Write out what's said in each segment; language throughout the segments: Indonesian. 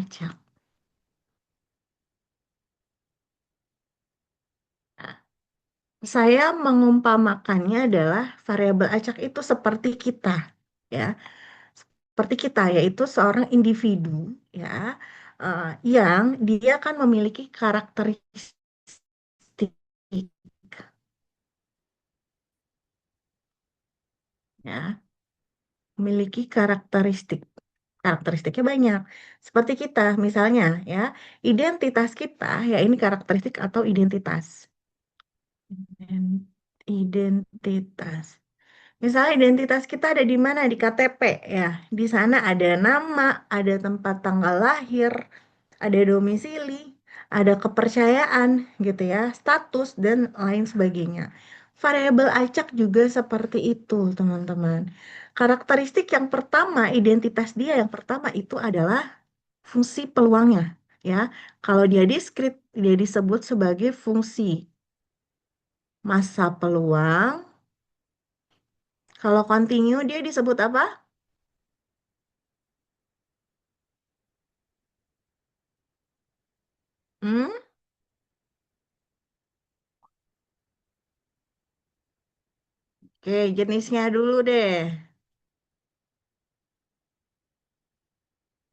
acak. Nah, saya mengumpamakannya adalah variabel acak itu seperti kita, ya, seperti kita, yaitu seorang individu, ya, eh, yang dia kan memiliki karakteristik, ya, memiliki karakteristik. Karakteristiknya banyak. Seperti kita, misalnya, ya, identitas kita, ya ini karakteristik atau identitas. Identitas. Misalnya identitas kita ada di mana? Di KTP, ya. Di sana ada nama, ada tempat tanggal lahir, ada domisili, ada kepercayaan, gitu ya, status, dan lain sebagainya. Variabel acak juga seperti itu, teman-teman. Karakteristik yang pertama, identitas dia yang pertama itu adalah fungsi peluangnya, ya. Kalau dia diskrit, dia disebut sebagai fungsi massa peluang. Kalau continue, dia disebut apa? Hmm? Oke, jenisnya dulu deh.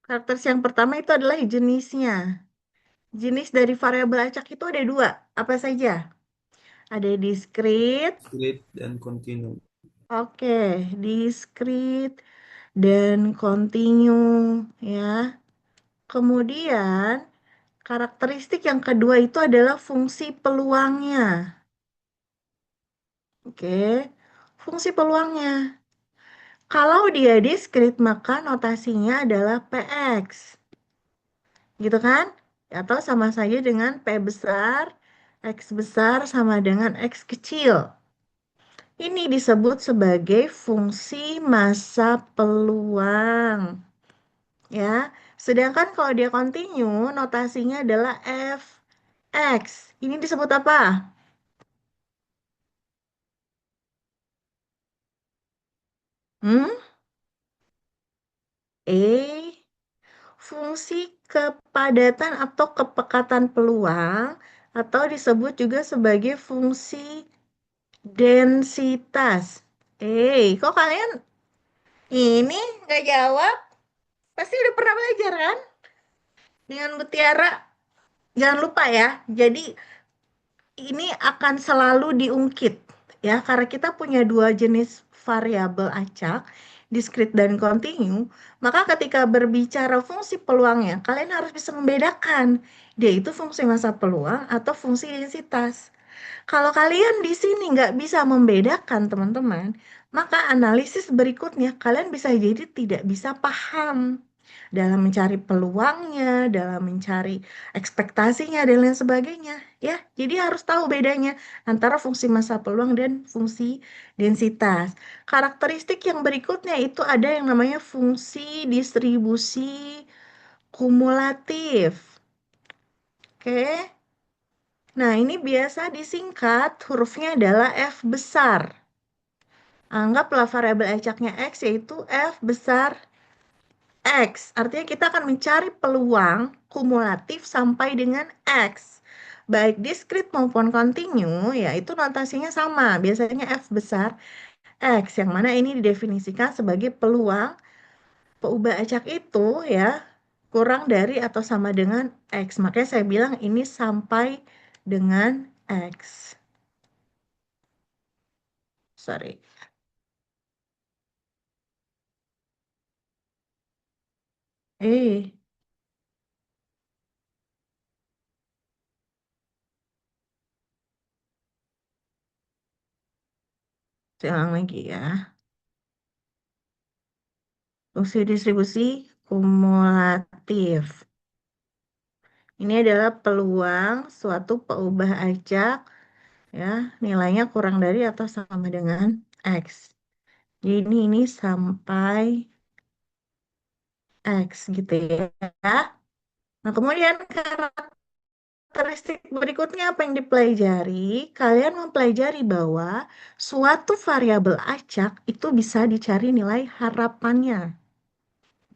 Karakter yang pertama itu adalah jenisnya. Jenis dari variabel acak itu ada dua. Apa saja? Ada discrete, Split dan continue. oke, discrete dan continue, ya. Kemudian karakteristik yang kedua itu adalah fungsi peluangnya. Oke, fungsi peluangnya. Kalau dia discrete maka notasinya adalah PX. Gitu kan? Atau sama saja dengan P besar, X besar sama dengan X kecil. Ini disebut sebagai fungsi massa peluang. Ya, sedangkan kalau dia continue, notasinya adalah Fx. Ini disebut apa? Hmm? Fungsi kepadatan atau kepekatan peluang atau disebut juga sebagai fungsi densitas. Kok kalian ini nggak jawab? Pasti udah pernah belajar kan? Dengan Mutiara, jangan lupa ya. Jadi ini akan selalu diungkit ya, karena kita punya dua jenis variabel acak, diskrit dan kontinu. Maka ketika berbicara fungsi peluangnya, kalian harus bisa membedakan dia itu fungsi massa peluang atau fungsi densitas. Kalau kalian di sini nggak bisa membedakan, teman-teman, maka analisis berikutnya kalian bisa jadi tidak bisa paham dalam mencari peluangnya, dalam mencari ekspektasinya, dan lain sebagainya. Ya, jadi harus tahu bedanya antara fungsi massa peluang dan fungsi densitas. Karakteristik yang berikutnya itu ada yang namanya fungsi distribusi kumulatif. Oke. Nah, ini biasa disingkat, hurufnya adalah F besar. Anggaplah variabel acaknya X yaitu F besar X. Artinya kita akan mencari peluang kumulatif sampai dengan X. Baik diskrit maupun kontinu, ya itu notasinya sama. Biasanya F besar X, yang mana ini didefinisikan sebagai peluang peubah acak itu ya kurang dari atau sama dengan X. Makanya saya bilang ini sampai dengan X. Sorry. Eh, saya ulang lagi ya. Fungsi distribusi kumulatif. Ini adalah peluang suatu peubah acak ya, nilainya kurang dari atau sama dengan X. Jadi ini sampai X gitu ya. Nah, kemudian karakteristik berikutnya apa yang dipelajari? Kalian mempelajari bahwa suatu variabel acak itu bisa dicari nilai harapannya.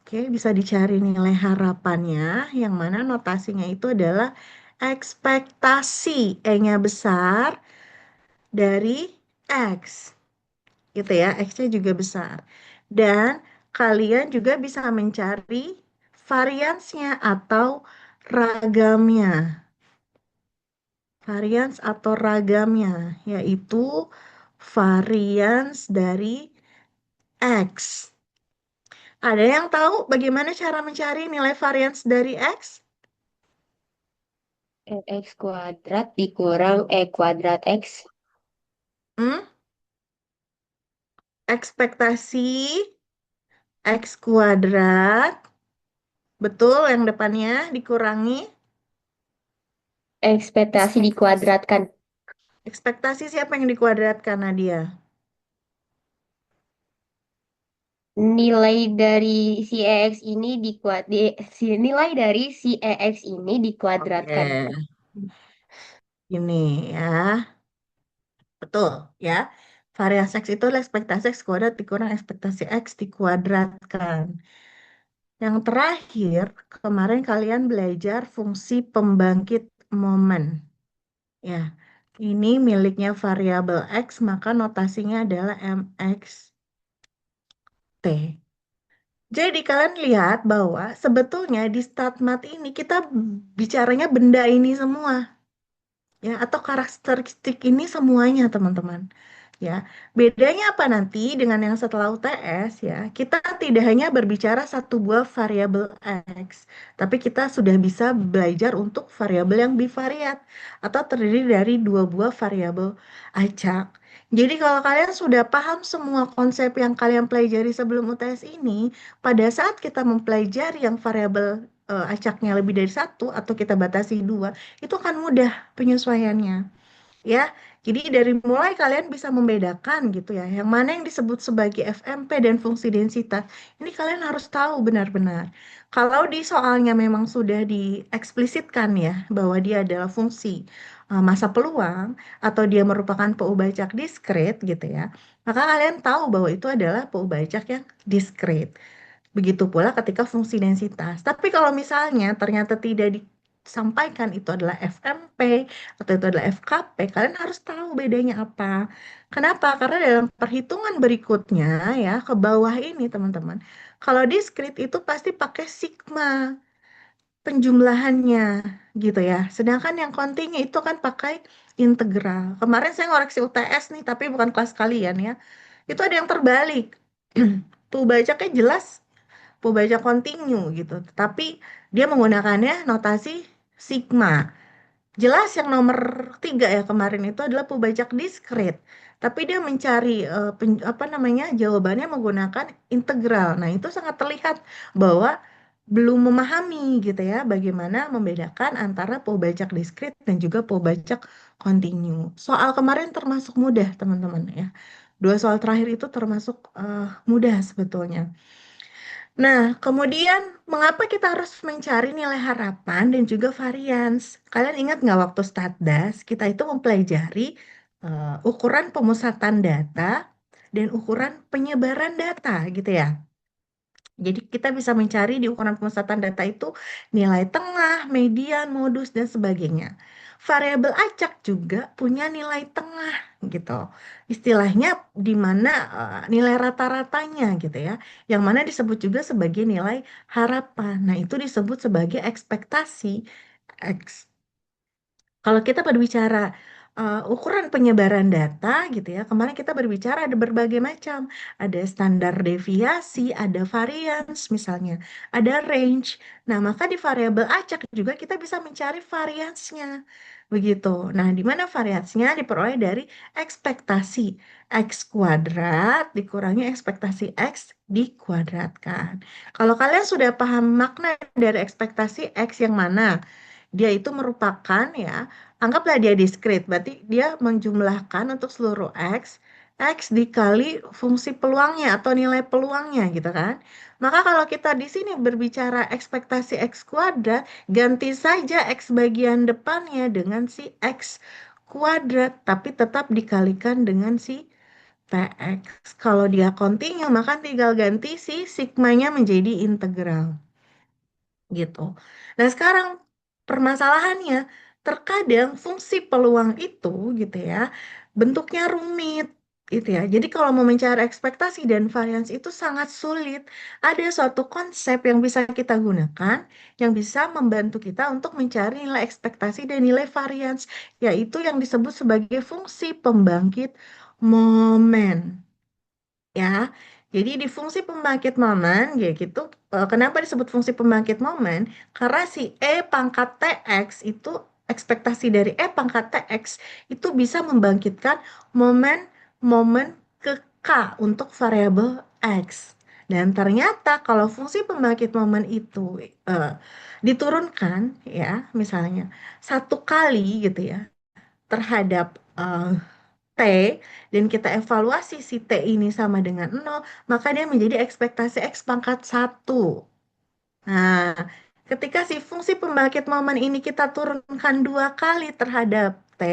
Oke, bisa dicari nilai harapannya, yang mana notasinya itu adalah ekspektasi E-nya besar dari X. Gitu ya, X-nya juga besar. Dan kalian juga bisa mencari variansnya atau ragamnya. Varians atau ragamnya, yaitu varians dari X. Ada yang tahu bagaimana cara mencari nilai varians dari X? X kuadrat dikurang E kuadrat X. Hmm? Ekspektasi X kuadrat, betul yang depannya dikurangi. Ekspektasi dikuadratkan. Ekspektasi siapa yang dikuadratkan, Nadia? Nilai dari si EX ini nilai dari si EX ini Oke, dikuadratkan. ini ya, betul ya. Varians X itu adalah ekspektasi X kuadrat dikurang ekspektasi X dikuadratkan. Yang terakhir, kemarin kalian belajar fungsi pembangkit momen. Ya, ini miliknya variabel X, maka notasinya adalah mxt. Jadi kalian lihat bahwa sebetulnya di StatMat ini kita bicaranya benda ini semua. Ya, atau karakteristik ini semuanya, teman-teman. Ya, bedanya apa nanti dengan yang setelah UTS ya? Kita tidak hanya berbicara satu buah variabel X, tapi kita sudah bisa belajar untuk variabel yang bivariat atau terdiri dari dua buah variabel acak. Jadi kalau kalian sudah paham semua konsep yang kalian pelajari sebelum UTS ini, pada saat kita mempelajari yang variabel acaknya lebih dari satu atau kita batasi dua, itu akan mudah penyesuaiannya ya. Jadi dari mulai kalian bisa membedakan gitu ya, yang mana yang disebut sebagai FMP dan fungsi densitas. Ini kalian harus tahu benar-benar. Kalau di soalnya memang sudah dieksplisitkan ya bahwa dia adalah fungsi massa peluang atau dia merupakan PU-Bacak diskret gitu ya, maka kalian tahu bahwa itu adalah PU-Bacak yang diskret. Begitu pula ketika fungsi densitas. Tapi kalau misalnya ternyata tidak disampaikan itu adalah FMP atau itu adalah FKP, kalian harus tahu bedanya apa. Kenapa? Karena dalam perhitungan berikutnya ya, ke bawah ini teman-teman, kalau diskrit itu pasti pakai sigma penjumlahannya gitu ya. Sedangkan yang kontinu itu kan pakai integral. Kemarin saya ngoreksi UTS nih, tapi bukan kelas kalian ya. Itu ada yang terbalik. Tuh bacanya jelas pembaca kontinu gitu. Tapi dia menggunakannya notasi sigma. Jelas yang nomor tiga ya kemarin itu adalah pembajak diskret. Tapi dia mencari apa namanya jawabannya menggunakan integral. Nah itu sangat terlihat bahwa belum memahami gitu ya bagaimana membedakan antara pembajak diskret dan juga pembajak kontinu. Soal kemarin termasuk mudah teman-teman ya. Dua soal terakhir itu termasuk mudah sebetulnya. Nah, kemudian mengapa kita harus mencari nilai harapan dan juga varians? Kalian ingat nggak waktu Statdas kita itu mempelajari ukuran pemusatan data dan ukuran penyebaran data gitu ya. Jadi kita bisa mencari di ukuran pemusatan data itu nilai tengah, median, modus, dan sebagainya. Variabel acak juga punya nilai tengah gitu. Istilahnya di mana nilai rata-ratanya gitu ya. Yang mana disebut juga sebagai nilai harapan. Nah itu disebut sebagai ekspektasi X. Kalau kita berbicara ukuran penyebaran data gitu ya, kemarin kita berbicara ada berbagai macam, ada standar deviasi, ada variance misalnya, ada range. Nah, maka di variabel acak juga kita bisa mencari variansnya. Begitu. Nah, di mana variansnya diperoleh dari ekspektasi X kuadrat dikurangi ekspektasi X dikuadratkan. Kalau kalian sudah paham makna dari ekspektasi X yang mana? Dia itu merupakan ya, anggaplah dia diskrit, berarti dia menjumlahkan untuk seluruh X dikali fungsi peluangnya atau nilai peluangnya gitu kan. Maka kalau kita di sini berbicara ekspektasi X kuadrat, ganti saja X bagian depannya dengan si X kuadrat, tapi tetap dikalikan dengan si Px. Kalau dia kontinu, maka tinggal ganti si sigmanya menjadi integral gitu. Nah, sekarang permasalahannya, terkadang fungsi peluang itu gitu ya, bentuknya rumit gitu ya. Jadi kalau mau mencari ekspektasi dan varians itu sangat sulit. Ada suatu konsep yang bisa kita gunakan yang bisa membantu kita untuk mencari nilai ekspektasi dan nilai varians, yaitu yang disebut sebagai fungsi pembangkit momen ya. Jadi di fungsi pembangkit momen ya gitu. Kenapa disebut fungsi pembangkit momen? Karena si E pangkat TX itu ekspektasi dari E pangkat TX itu bisa membangkitkan momen-momen ke K untuk variabel X. Dan ternyata kalau fungsi pembangkit momen itu eh, diturunkan ya, misalnya satu kali gitu ya terhadap T dan kita evaluasi si T ini sama dengan nol, maka dia menjadi ekspektasi X pangkat satu. Nah, ketika si fungsi pembangkit momen ini kita turunkan dua kali terhadap T,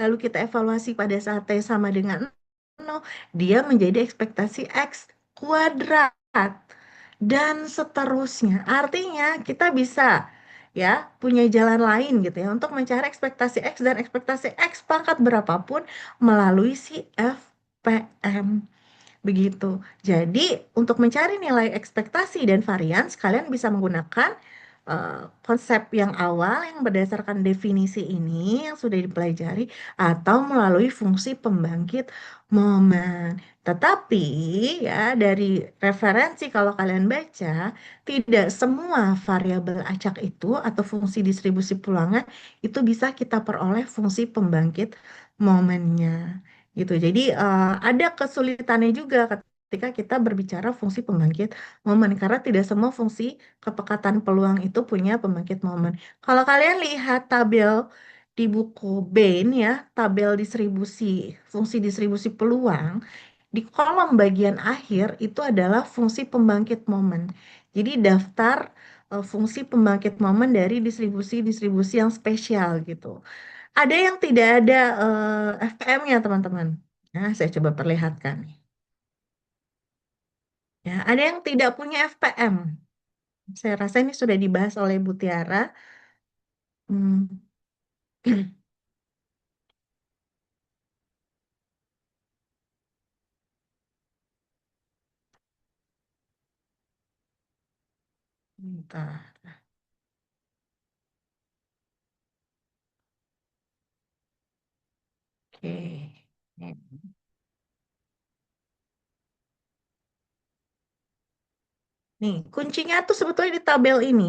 lalu kita evaluasi pada saat T sama dengan nol, dia menjadi ekspektasi X kuadrat dan seterusnya. Artinya kita bisa ya punya jalan lain gitu ya untuk mencari ekspektasi X dan ekspektasi X pangkat berapapun melalui si FPM. Begitu. Jadi, untuk mencari nilai ekspektasi dan varians, kalian bisa menggunakan konsep yang awal yang berdasarkan definisi ini yang sudah dipelajari atau melalui fungsi pembangkit momen. Tetapi ya dari referensi kalau kalian baca, tidak semua variabel acak itu atau fungsi distribusi pulangan itu bisa kita peroleh fungsi pembangkit momennya gitu. Jadi ada kesulitannya juga ketika kita berbicara fungsi pembangkit momen karena tidak semua fungsi kepekatan peluang itu punya pembangkit momen. Kalau kalian lihat tabel di buku Bain ya, tabel distribusi fungsi distribusi peluang di kolom bagian akhir itu adalah fungsi pembangkit momen. Jadi daftar fungsi pembangkit momen dari distribusi-distribusi yang spesial gitu. Ada yang tidak ada FPM-nya, teman-teman. Nah, saya coba perlihatkan. Ya, ada yang tidak punya FPM. Saya rasa ini sudah dibahas oleh Bu Tiara. Hmm, bentar. Oke. Nih, kuncinya tuh sebetulnya di tabel ini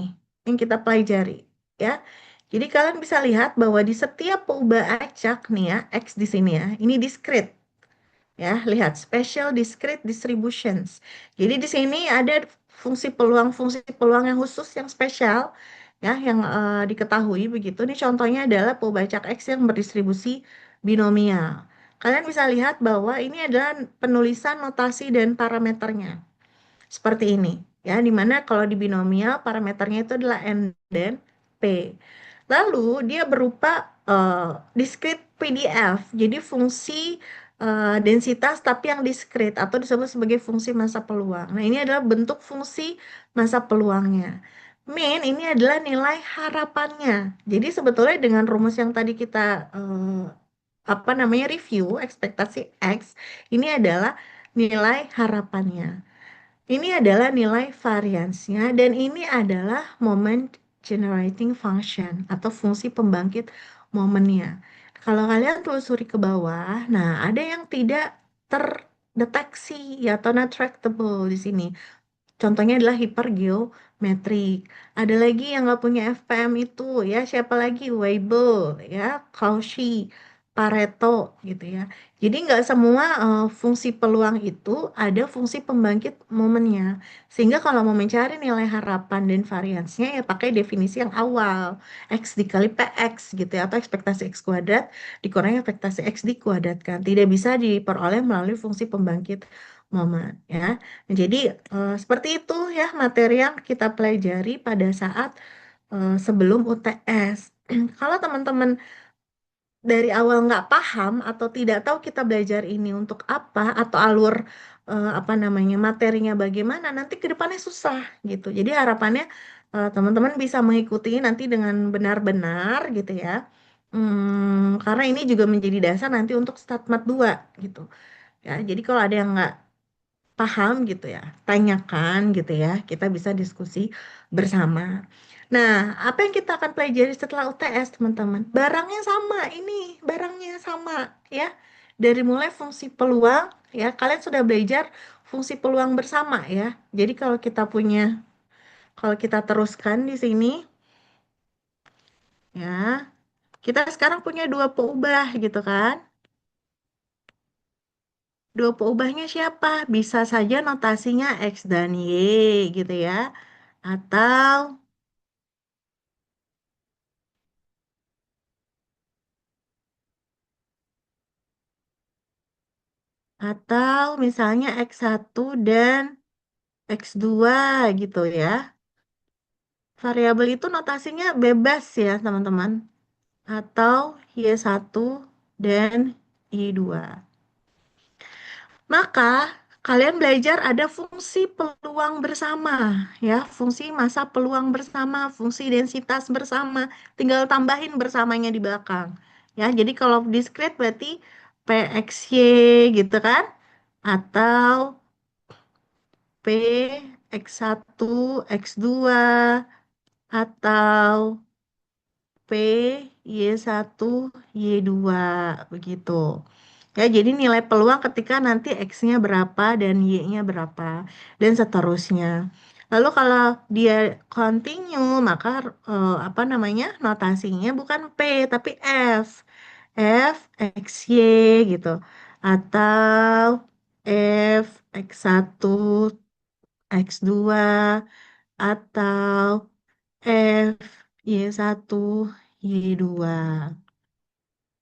yang kita pelajari, ya. Jadi kalian bisa lihat bahwa di setiap peubah acak nih ya, X di sini ya, ini discrete. Ya, lihat special discrete distributions. Jadi di sini ada fungsi peluang yang khusus yang spesial ya yang diketahui begitu. Ini contohnya adalah pembacak X yang berdistribusi binomial. Kalian bisa lihat bahwa ini adalah penulisan notasi dan parameternya seperti ini ya, dimana kalau di binomial parameternya itu adalah n dan p. Lalu dia berupa discrete PDF, jadi fungsi densitas tapi yang discrete atau disebut sebagai fungsi massa peluang. Nah, ini adalah bentuk fungsi massa peluangnya. Min ini adalah nilai harapannya. Jadi sebetulnya dengan rumus yang tadi kita apa namanya review ekspektasi X, ini adalah nilai harapannya. Ini adalah nilai variansnya dan ini adalah moment generating function atau fungsi pembangkit momennya. Kalau kalian telusuri ke bawah, nah ada yang tidak terdeteksi ya atau not tractable di sini. Contohnya adalah hipergeometrik. Ada lagi yang nggak punya FPM itu ya, siapa lagi? Weibull ya, Cauchy, Pareto gitu ya. Jadi nggak semua fungsi peluang itu ada fungsi pembangkit momennya. Sehingga kalau mau mencari nilai harapan dan variansnya ya pakai definisi yang awal. X dikali PX gitu ya, atau ekspektasi X kuadrat dikurangi ekspektasi X dikuadratkan. Tidak bisa diperoleh melalui fungsi pembangkit momen ya. Jadi seperti itu ya materi yang kita pelajari pada saat sebelum UTS. Kalau teman-teman dari awal nggak paham atau tidak tahu kita belajar ini untuk apa atau alur apa namanya materinya bagaimana, nanti ke depannya susah gitu. Jadi harapannya teman-teman bisa mengikuti nanti dengan benar-benar gitu ya. Karena ini juga menjadi dasar nanti untuk Statmat 2 gitu ya. Jadi kalau ada yang nggak paham gitu ya, tanyakan gitu ya, kita bisa diskusi bersama. Nah, apa yang kita akan pelajari setelah UTS, teman-teman? Barangnya sama, ini barangnya sama ya. Dari mulai fungsi peluang ya, kalian sudah belajar fungsi peluang bersama ya. Jadi kalau kita teruskan di sini ya, kita sekarang punya dua peubah gitu kan. Dua peubahnya siapa? Bisa saja notasinya X dan Y gitu ya. Atau misalnya X1 dan X2 gitu ya. Variabel itu notasinya bebas ya, teman-teman. Atau Y1 dan Y2. Maka kalian belajar ada fungsi peluang bersama ya, fungsi masa peluang bersama, fungsi densitas bersama. Tinggal tambahin bersamanya di belakang. Ya, jadi kalau diskret berarti PXY gitu kan? Atau P, X1, X2, atau P, Y1, Y2, begitu. Ya, jadi nilai peluang ketika nanti X-nya berapa dan Y-nya berapa, dan seterusnya. Lalu kalau dia continue, maka apa namanya, notasinya bukan P, tapi F. F, XY gitu. Atau F, X1, X2, atau F, Y1, Y2.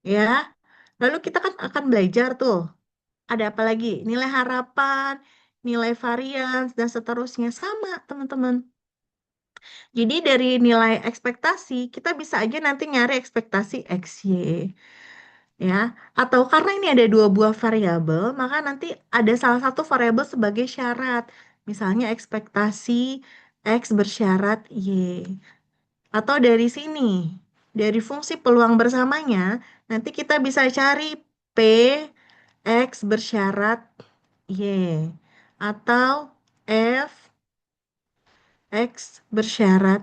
Ya, lalu kita kan akan belajar tuh, ada apa lagi? Nilai harapan, nilai varians, dan seterusnya. Sama, teman-teman. Jadi dari nilai ekspektasi, kita bisa aja nanti nyari ekspektasi XY. Ya, atau karena ini ada dua buah variabel, maka nanti ada salah satu variabel sebagai syarat. Misalnya ekspektasi X bersyarat Y. Atau dari sini, dari fungsi peluang bersamanya, nanti kita bisa cari P X bersyarat Y. Atau F X bersyarat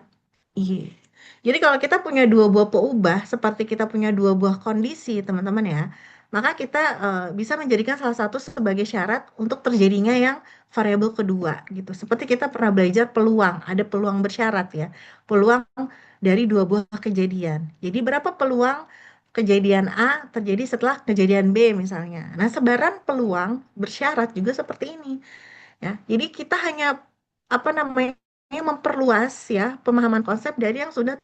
Y. Jadi kalau kita punya dua buah peubah, seperti kita punya dua buah kondisi, teman-teman ya, maka kita bisa menjadikan salah satu sebagai syarat untuk terjadinya yang variabel kedua gitu. Seperti kita pernah belajar peluang, ada peluang bersyarat ya, peluang dari dua buah kejadian. Jadi berapa peluang kejadian A terjadi setelah kejadian B misalnya. Nah, sebaran peluang bersyarat juga seperti ini ya. Jadi kita hanya apa namanya memperluas ya pemahaman konsep dari yang sudah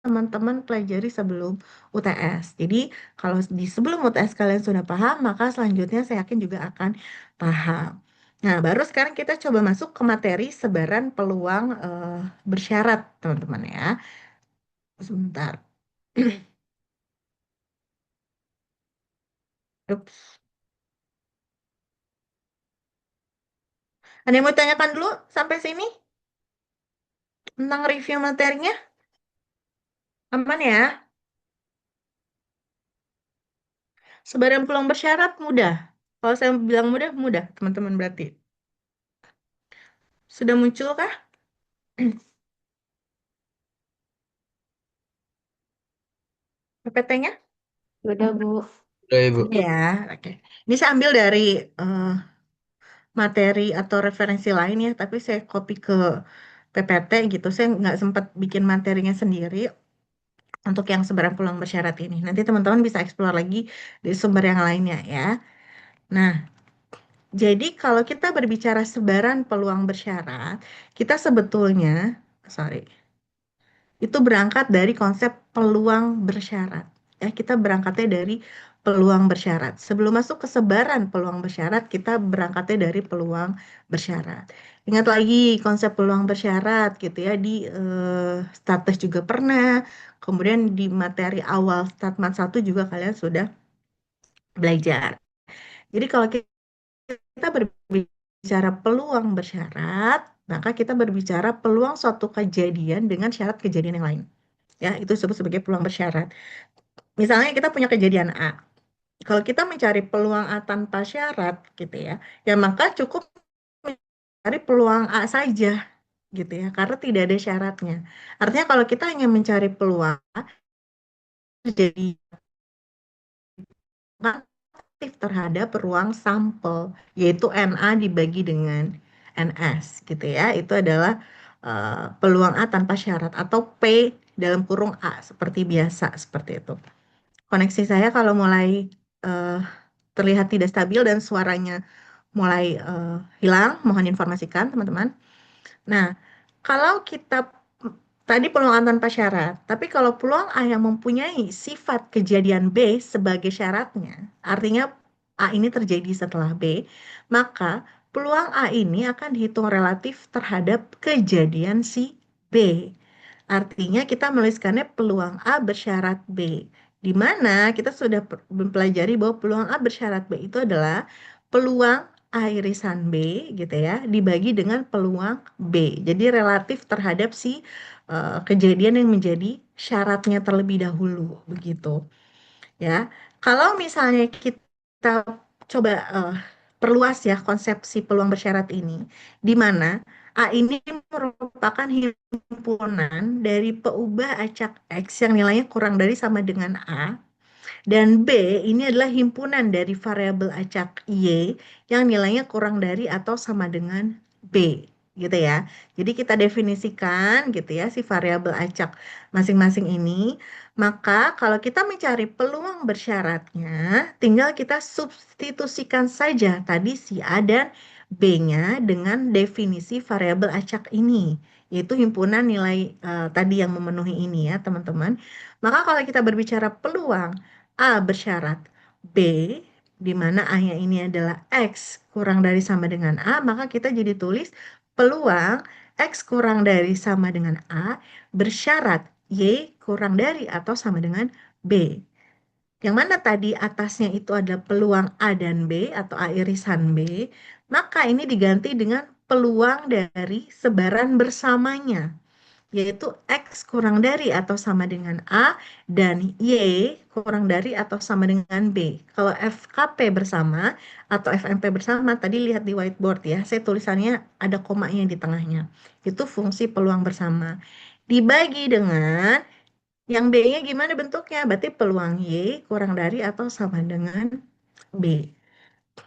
teman-teman pelajari sebelum UTS. Jadi kalau di sebelum UTS kalian sudah paham, maka selanjutnya saya yakin juga akan paham. Nah, baru sekarang kita coba masuk ke materi sebaran peluang bersyarat, teman-teman ya. Sebentar. Ups. Ada yang mau tanyakan dulu sampai sini tentang review materinya? Aman ya? Sebaran peluang bersyarat mudah. Kalau saya bilang mudah, mudah, teman-teman berarti. Sudah muncul kah PPT-nya? Udah, Bu. Udah Ibu. Ya, oke. Ini saya ambil dari eh, materi atau referensi lain ya, tapi saya copy ke PPT gitu. Saya nggak sempat bikin materinya sendiri untuk yang sebaran peluang bersyarat ini. Nanti teman-teman bisa explore lagi di sumber yang lainnya ya. Nah, jadi kalau kita berbicara sebaran peluang bersyarat, kita sebetulnya, sorry, itu berangkat dari konsep peluang bersyarat. Ya, kita berangkatnya dari peluang bersyarat. Sebelum masuk ke sebaran peluang bersyarat, kita berangkatnya dari peluang bersyarat. Ingat lagi konsep peluang bersyarat gitu ya, di status juga pernah, kemudian di materi awal Statmat 1 juga kalian sudah belajar. Jadi kalau kita berbicara peluang bersyarat, maka kita berbicara peluang suatu kejadian dengan syarat kejadian yang lain. Ya, itu disebut sebagai peluang bersyarat. Misalnya kita punya kejadian A. Kalau kita mencari peluang A tanpa syarat, gitu ya, ya maka cukup mencari peluang A saja, gitu ya, karena tidak ada syaratnya. Artinya kalau kita hanya mencari peluang A, jadi aktif terhadap ruang sampel, yaitu NA dibagi dengan NS, gitu ya. Itu adalah peluang A tanpa syarat, atau P dalam kurung A, seperti biasa, seperti itu. Koneksi saya kalau mulai eh, terlihat tidak stabil dan suaranya mulai hilang, mohon informasikan teman-teman. Nah, kalau kita tadi peluang A tanpa syarat, tapi kalau peluang A yang mempunyai sifat kejadian B sebagai syaratnya, artinya A ini terjadi setelah B, maka peluang A ini akan dihitung relatif terhadap kejadian si B. Artinya kita menuliskannya peluang A bersyarat B, di mana kita sudah mempelajari bahwa peluang A bersyarat B itu adalah peluang A irisan B gitu ya, dibagi dengan peluang B. Jadi relatif terhadap si kejadian yang menjadi syaratnya terlebih dahulu begitu ya. Kalau misalnya kita coba perluas ya konsepsi peluang bersyarat ini, di mana A ini merupakan himpunan dari peubah acak X yang nilainya kurang dari sama dengan A, dan B ini adalah himpunan dari variabel acak Y yang nilainya kurang dari atau sama dengan B, gitu ya. Jadi kita definisikan gitu ya si variabel acak masing-masing ini. Maka kalau kita mencari peluang bersyaratnya, tinggal kita substitusikan saja tadi si A dan B-nya dengan definisi variabel acak ini, yaitu himpunan nilai tadi yang memenuhi ini ya teman-teman. Maka kalau kita berbicara peluang A bersyarat B, di mana A-nya ini adalah X kurang dari sama dengan A, maka kita jadi tulis peluang X kurang dari sama dengan A bersyarat Y kurang dari atau sama dengan B. Yang mana tadi atasnya itu adalah peluang A dan B atau A irisan B, maka ini diganti dengan peluang dari sebaran bersamanya, yaitu X kurang dari atau sama dengan A dan Y kurang dari atau sama dengan B. Kalau FKP bersama atau FMP bersama, tadi lihat di whiteboard ya, saya tulisannya ada komanya di tengahnya. Itu fungsi peluang bersama. Dibagi dengan yang B-nya gimana bentuknya? Berarti peluang Y kurang dari atau sama dengan B.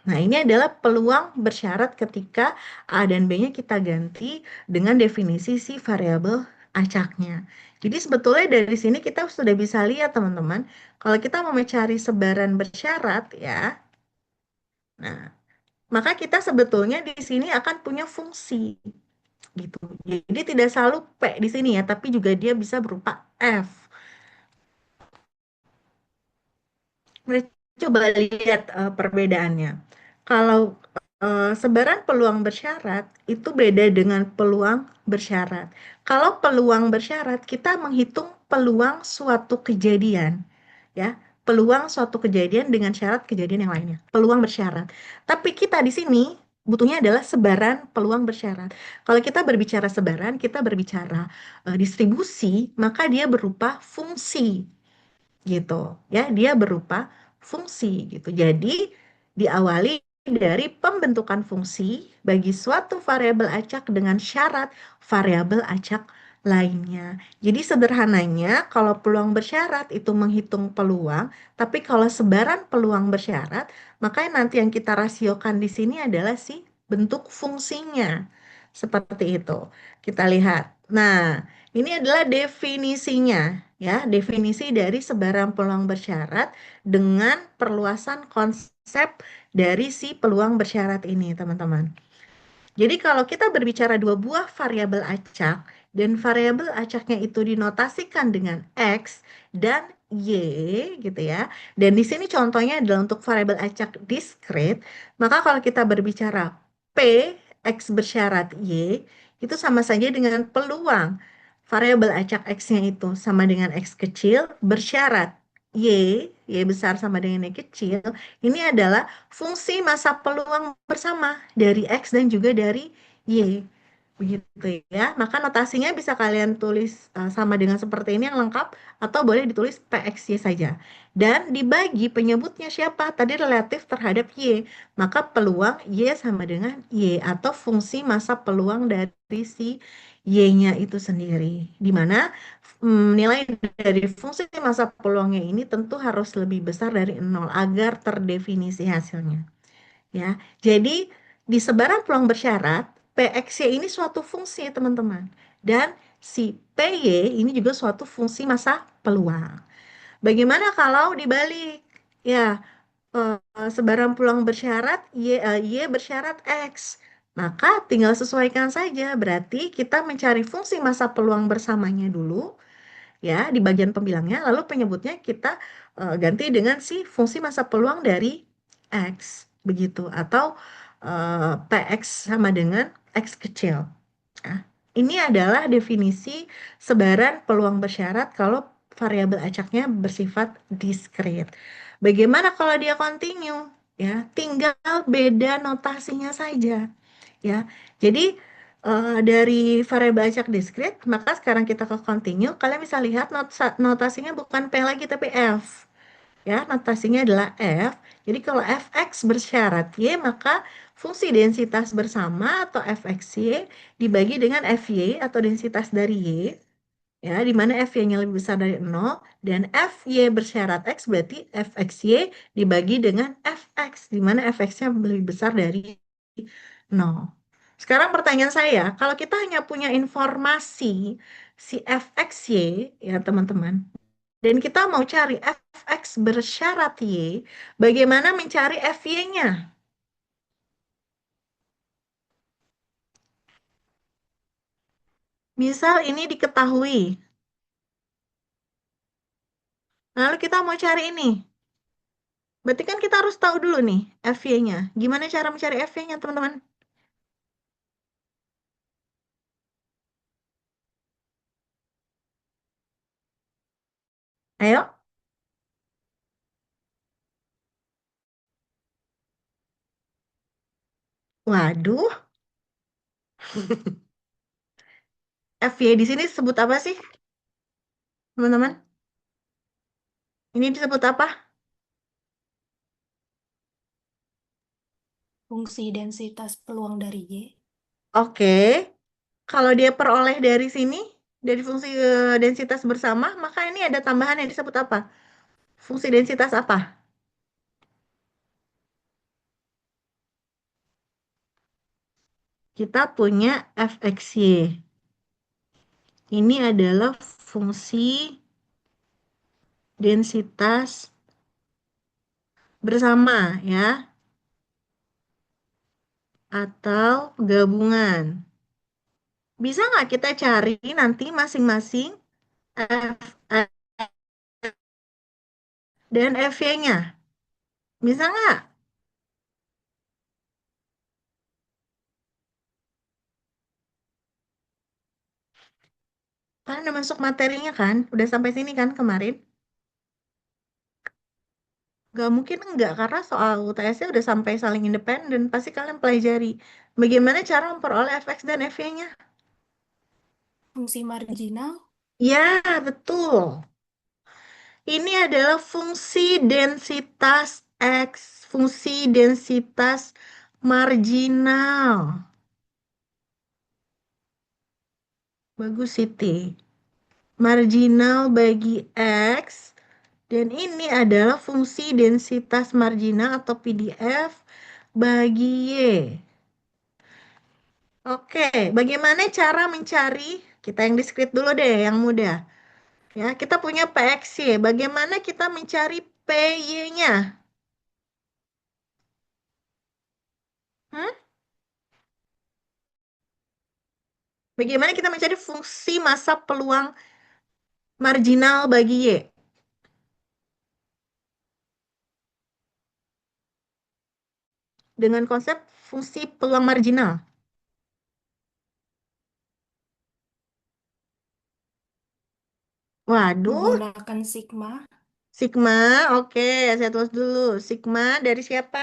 Nah, ini adalah peluang bersyarat ketika A dan B-nya kita ganti dengan definisi si variabel acaknya. Jadi sebetulnya dari sini kita sudah bisa lihat teman-teman, kalau kita mau mencari sebaran bersyarat ya, nah, maka kita sebetulnya di sini akan punya fungsi gitu. Jadi tidak selalu P di sini ya, tapi juga dia bisa berupa F. Kita coba lihat perbedaannya. Kalau sebaran peluang bersyarat itu beda dengan peluang bersyarat. Kalau peluang bersyarat kita menghitung peluang suatu kejadian, ya, peluang suatu kejadian dengan syarat kejadian yang lainnya. Peluang bersyarat. Tapi kita di sini butuhnya adalah sebaran peluang bersyarat. Kalau kita berbicara sebaran, kita berbicara distribusi, maka dia berupa fungsi gitu ya, dia berupa fungsi gitu. Jadi diawali dari pembentukan fungsi bagi suatu variabel acak dengan syarat variabel acak lainnya. Jadi sederhananya kalau peluang bersyarat itu menghitung peluang, tapi kalau sebaran peluang bersyarat, maka nanti yang kita rasiokan di sini adalah si bentuk fungsinya. Seperti itu. Kita lihat. Nah, ini adalah definisinya, ya, definisi dari sebaran peluang bersyarat dengan perluasan konsep dari si peluang bersyarat ini, teman-teman. Jadi kalau kita berbicara dua buah variabel acak dan variabel acaknya itu dinotasikan dengan X dan Y gitu ya. Dan di sini contohnya adalah untuk variabel acak diskrit. Maka kalau kita berbicara P X bersyarat Y itu sama saja dengan peluang variabel acak X-nya itu sama dengan X kecil bersyarat Y besar sama dengan Y kecil. Ini adalah fungsi masa peluang bersama dari X dan juga dari Y. Begitu ya. Maka notasinya bisa kalian tulis sama dengan seperti ini yang lengkap atau boleh ditulis PXY saja. Dan dibagi penyebutnya siapa? Tadi relatif terhadap Y. Maka peluang Y sama dengan Y atau fungsi masa peluang dari si Y-nya itu sendiri. Di mana nilai dari fungsi masa peluangnya ini tentu harus lebih besar dari nol agar terdefinisi hasilnya. Ya, jadi di sebaran peluang bersyarat, PXY ini suatu fungsi, teman-teman. Dan si PY ini juga suatu fungsi masa peluang. Bagaimana kalau dibalik? Ya, sebaran peluang bersyarat Y bersyarat X. Maka tinggal sesuaikan saja. Berarti kita mencari fungsi masa peluang bersamanya dulu ya di bagian pembilangnya, lalu penyebutnya kita ganti dengan si fungsi masa peluang dari X begitu atau PX sama dengan X kecil. Nah, ini adalah definisi sebaran peluang bersyarat kalau variabel acaknya bersifat diskrit. Bagaimana kalau dia kontinu? Ya, tinggal beda notasinya saja. Ya, jadi dari variabel acak diskrit, maka sekarang kita ke continue. Kalian bisa lihat notasinya bukan P lagi tapi F. Ya, notasinya adalah F. Jadi kalau fx bersyarat Y, maka fungsi densitas bersama atau fxy dibagi dengan fy atau densitas dari Y. Ya, di mana fy-nya lebih besar dari 0 dan fy bersyarat X berarti fxy dibagi dengan fx, di mana fx-nya lebih besar dari 0. Sekarang pertanyaan saya, kalau kita hanya punya informasi si fxy ya teman-teman, dan kita mau cari fx bersyarat y, bagaimana mencari fy-nya? Misal ini diketahui, lalu kita mau cari ini. Berarti kan kita harus tahu dulu nih fy-nya. Gimana cara mencari fy-nya teman-teman? Ayo, waduh, fy di sini disebut apa sih teman-teman? Ini disebut apa? Fungsi densitas peluang dari Y. Oke, kalau dia peroleh dari sini, dari fungsi densitas bersama, maka ini ada tambahan yang disebut apa? Fungsi densitas apa? Kita punya fxy. Ini adalah fungsi densitas bersama ya, atau gabungan. Bisa nggak kita cari nanti masing-masing f dan fy-nya? Bisa nggak? Kan udah masuk materinya kan? Udah sampai sini kan kemarin? Gak mungkin enggak, karena soal UTS-nya udah sampai saling independen. Pasti kalian pelajari bagaimana cara memperoleh fx dan fy-nya. Fungsi marginal. Ya, betul. Ini adalah fungsi densitas X, fungsi densitas marginal. Bagus, Siti. Marginal bagi X, dan ini adalah fungsi densitas marginal atau PDF bagi Y. Oke, bagaimana cara mencari? Kita yang diskrit dulu deh, yang mudah. Ya, kita punya PXY. Bagaimana kita mencari PY-nya? Hmm? Bagaimana kita mencari fungsi masa peluang marginal bagi Y? dengan konsep fungsi peluang marginal? Waduh, Menggunakan sigma. sigma. Oke, saya tulis dulu. Sigma dari siapa?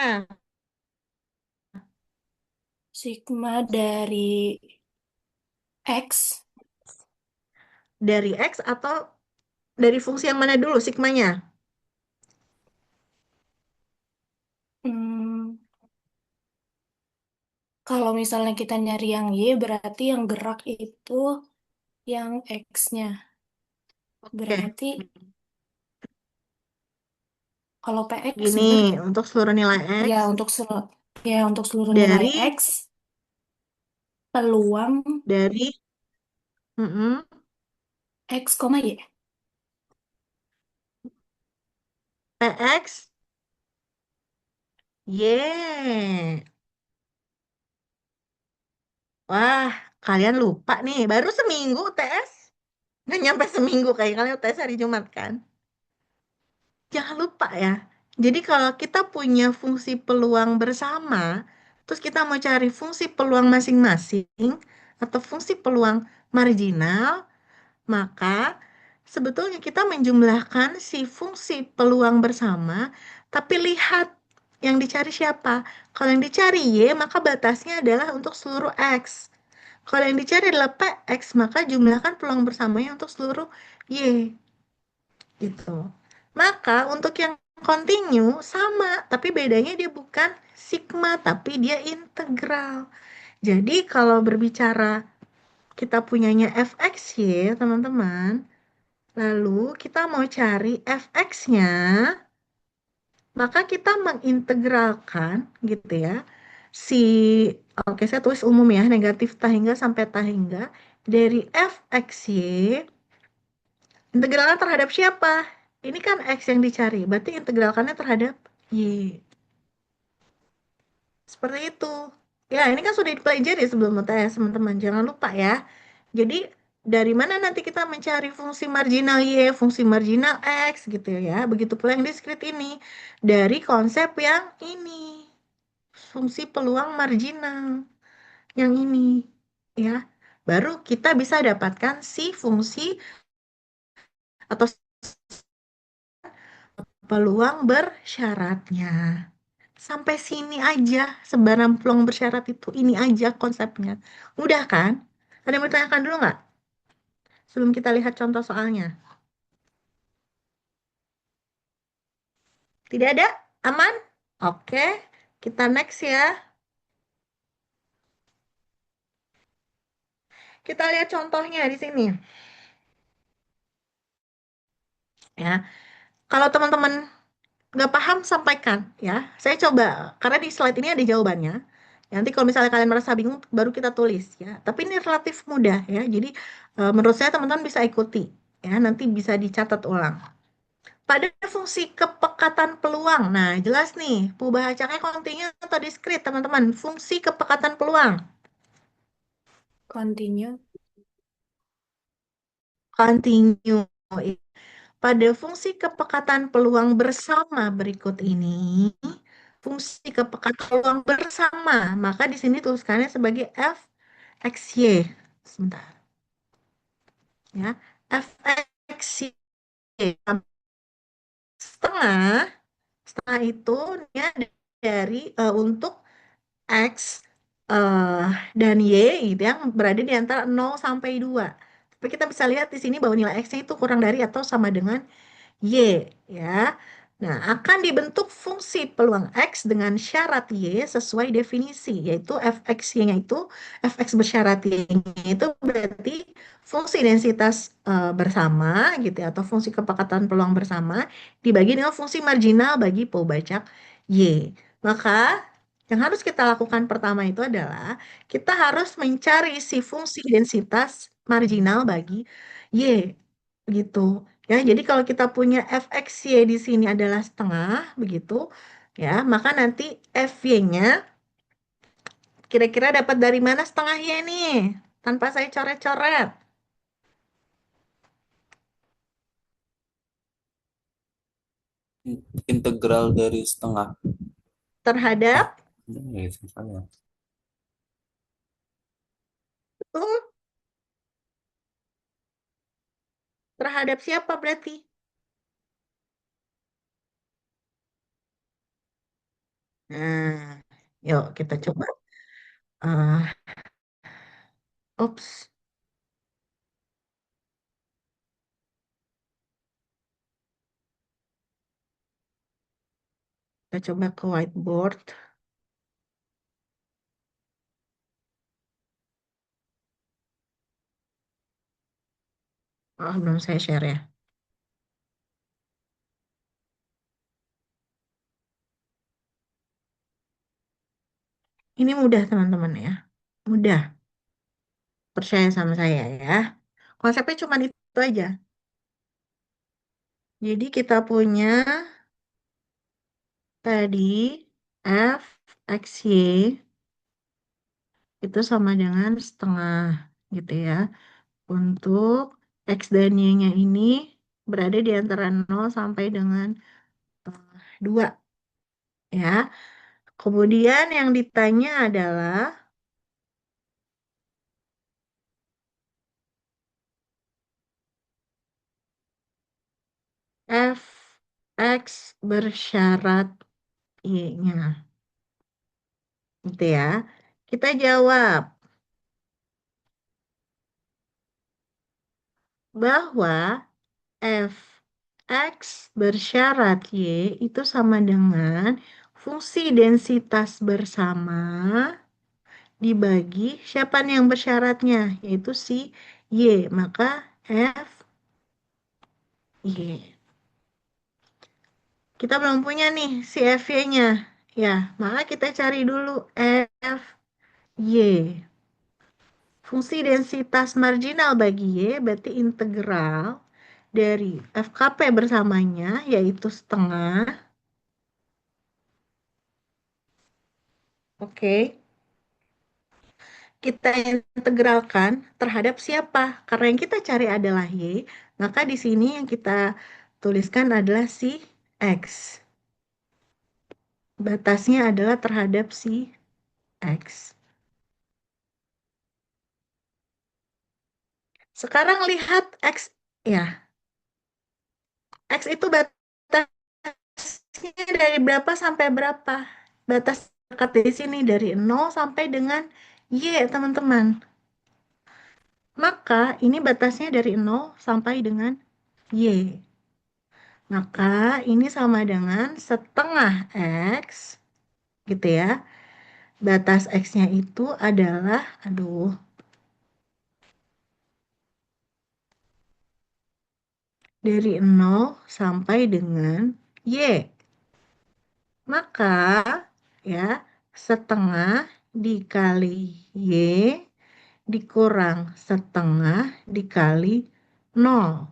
Sigma dari X. Dari X atau dari fungsi yang mana dulu sigmanya? Hmm, kalau misalnya kita nyari yang Y, berarti yang gerak itu yang X-nya. Oke, Berarti kalau PX gini, bener? untuk seluruh nilai Ya, X untuk seluruh nilai dari X, peluang dari mm-mm, X, koma Y. PX Y. Wah, kalian lupa nih, baru seminggu UTS. Nggak nyampe seminggu kayak kalian UTS hari Jumat kan? Jangan lupa ya. Jadi kalau kita punya fungsi peluang bersama, terus kita mau cari fungsi peluang masing-masing atau fungsi peluang marginal, maka sebetulnya kita menjumlahkan si fungsi peluang bersama, tapi lihat yang dicari siapa. Kalau yang dicari Y, maka batasnya adalah untuk seluruh X. Kalau yang dicari adalah PX, maka jumlahkan peluang bersamanya untuk seluruh Y. Gitu. Maka untuk yang continue sama, tapi bedanya dia bukan sigma, tapi dia integral. Jadi kalau berbicara kita punyanya fxy, teman-teman, lalu kita mau cari fx-nya, maka kita mengintegralkan gitu ya. Si Oke, saya tulis umum ya, negatif tahingga sampai tahingga dari fxy integralkan terhadap siapa? Ini kan X yang dicari, berarti integralkannya terhadap Y. Seperti itu. Ya, ini kan sudah dipelajari sebelum UTS, teman-teman. Jangan lupa ya. Jadi, dari mana nanti kita mencari fungsi marginal Y, fungsi marginal X gitu ya. Begitu pula yang diskrit ini. Dari konsep yang ini. Fungsi peluang marginal. Yang ini. Ya. Baru kita bisa dapatkan si fungsi atau peluang bersyaratnya. Sampai sini aja, sebaran peluang bersyarat itu ini aja konsepnya. Mudah kan? Ada yang mau ditanyakan dulu nggak? Sebelum kita lihat contoh soalnya. Tidak ada? Aman? Oke, kita next ya. Kita lihat contohnya di sini. Ya, kalau teman-teman nggak paham, sampaikan ya. Saya coba, karena di slide ini ada jawabannya. Nanti kalau misalnya kalian merasa bingung, baru kita tulis ya. Tapi ini relatif mudah ya. Jadi menurut saya teman-teman bisa ikuti ya. Nanti bisa dicatat ulang. Pada fungsi kepekatan peluang. Nah, jelas nih, perubahan acaknya kontinu atau diskrit, teman-teman. Fungsi kepekatan peluang. Continue. Kontinu. Pada fungsi kepekatan peluang bersama berikut ini, fungsi kepekatan peluang bersama, maka di sini tuliskannya sebagai f x y. Sebentar. Ya, f x y. Setengah, setengah itu dia dari untuk X eh, dan Y gitu yang berada di antara 0 sampai 2. Tapi kita bisa lihat di sini bahwa nilai X-nya itu kurang dari atau sama dengan Y ya. Nah, akan dibentuk fungsi peluang X dengan syarat Y sesuai definisi, yaitu fx-nya itu, fx bersyarat Y-nya itu berarti fungsi densitas bersama gitu ya, atau fungsi kepekatan peluang bersama dibagi dengan fungsi marginal bagi Pobacak Y. Maka yang harus kita lakukan pertama itu adalah kita harus mencari si fungsi densitas marginal bagi Y gitu. Ya, jadi kalau kita punya fxy di sini adalah setengah, begitu, ya, maka nanti fy-nya kira-kira dapat dari mana setengah y nih? Tanpa saya coret-coret. Integral dari setengah. Terhadap Betul. Terhadap siapa berarti? Nah, yuk kita coba. eh Ups, kita coba ke whiteboard. Oh, belum saya share ya. Ini mudah teman-teman ya. Mudah. Percaya sama saya ya. Konsepnya cuma itu aja. Jadi kita punya tadi F X Y itu sama dengan setengah gitu ya. Untuk X dan Y-nya ini berada di antara 0 sampai dengan 2 ya. Kemudian yang ditanya adalah F X bersyarat Y-nya. Gitu ya. Kita jawab bahwa F X bersyarat Y itu sama dengan fungsi densitas bersama dibagi siapa nih yang bersyaratnya, yaitu si Y. Maka F Y. Kita belum punya nih si FY-nya. Ya, maka kita cari dulu F Y. Fungsi densitas marginal bagi Y berarti integral dari FKP bersamanya, yaitu setengah. Oke, kita integralkan terhadap siapa? Karena yang kita cari adalah Y, maka di sini yang kita tuliskan adalah si X. Batasnya adalah terhadap si X. Sekarang lihat X, ya. X itu batasnya dari berapa sampai berapa? Batas dekat di sini dari 0 sampai dengan Y, teman-teman. Maka ini batasnya dari 0 sampai dengan Y. Maka ini sama dengan setengah X, gitu ya. Batas X-nya itu adalah, aduh, dari 0 sampai dengan Y. Maka, ya, setengah dikali Y dikurang setengah dikali 0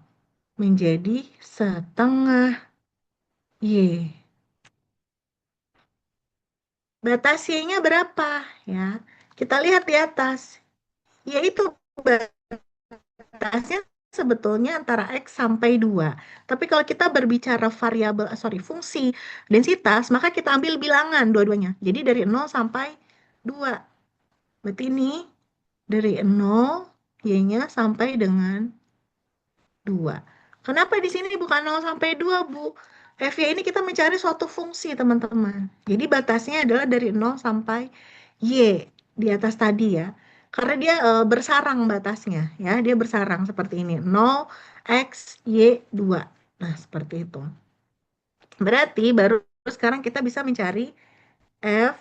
menjadi setengah Y. Batas Y-nya berapa? Ya, kita lihat di atas. Yaitu batasnya sebetulnya antara X sampai 2. Tapi kalau kita berbicara variabel, fungsi densitas, maka kita ambil bilangan dua-duanya. Jadi dari 0 sampai 2. Berarti ini dari 0, Y-nya sampai dengan 2. Kenapa di sini bukan 0 sampai 2, Bu? FY ini kita mencari suatu fungsi, teman-teman. Jadi batasnya adalah dari 0 sampai Y di atas tadi ya. Karena dia bersarang batasnya, ya. Dia bersarang seperti ini. 0, X, Y, 2. Nah, seperti itu. Berarti baru sekarang kita bisa mencari F,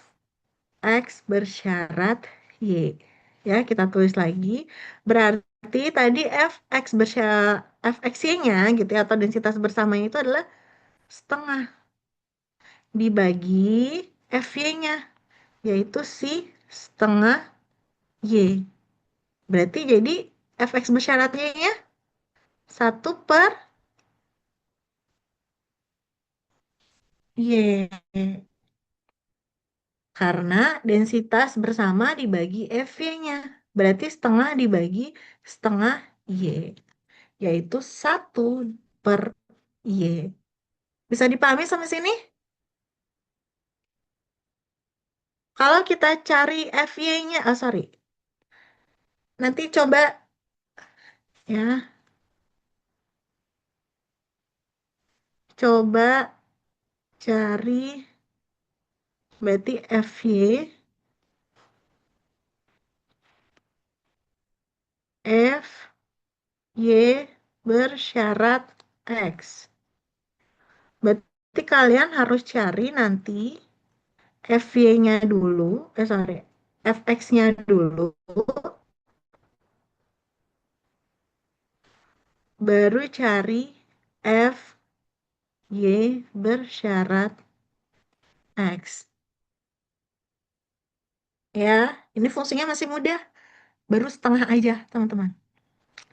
X bersyarat Y. Ya, kita tulis lagi. Berarti tadi Fx bersyarat Fxy-nya gitu ya, atau densitas bersamanya itu adalah setengah dibagi Fy-nya, yaitu si setengah Y. Berarti jadi Fx bersyarat Y-nya 1/Y. Karena densitas bersama dibagi Fy-nya. Berarti setengah dibagi setengah Y. Yaitu 1/Y. Bisa dipahami sampai sini? Kalau kita cari FY-nya, oh sorry, nanti coba ya, coba cari berarti FY bersyarat X. Berarti kalian harus cari nanti FY-nya dulu, sorry, FX-nya dulu, baru cari FY bersyarat X. Ya, ini fungsinya masih mudah, baru setengah aja, teman-teman.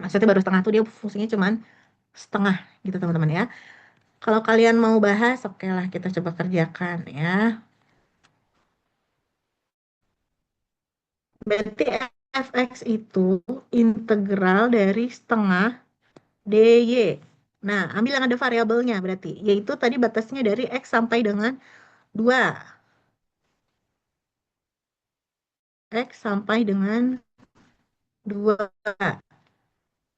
Maksudnya baru setengah tuh dia fungsinya cuman setengah gitu, teman-teman ya. Kalau kalian mau bahas, oke lah kita coba kerjakan ya. Berarti fx itu integral dari setengah dy. Nah, ambil yang ada variabelnya berarti, yaitu tadi batasnya dari x sampai dengan 2. X sampai dengan 2.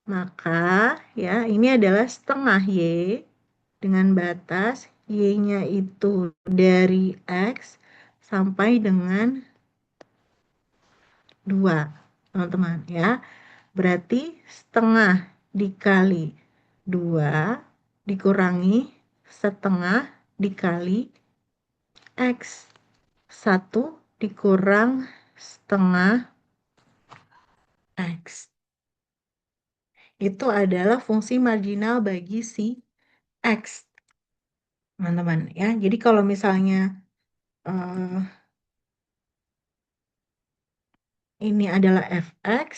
Maka ya ini adalah setengah y dengan batas y-nya itu dari x sampai dengan 2, teman-teman ya. Berarti setengah dikali 2 dikurangi setengah dikali X. 1 dikurang setengah X. Itu adalah fungsi marginal bagi si X, teman-teman ya. Jadi kalau misalnya eh, ini adalah fx,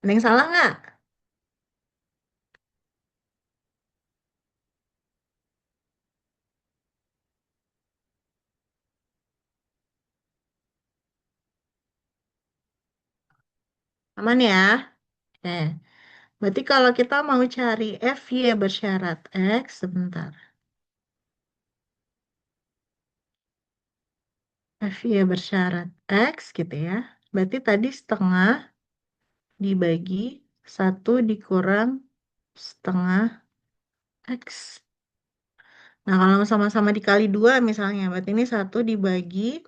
ada yang salah nggak? Aman ya? Eh, berarti kalau kita mau cari fy bersyarat X, sebentar. FY bersyarat X gitu ya. Berarti tadi setengah dibagi 1 dikurang setengah X. Nah, kalau sama-sama dikali 2 misalnya, berarti ini 1 dibagi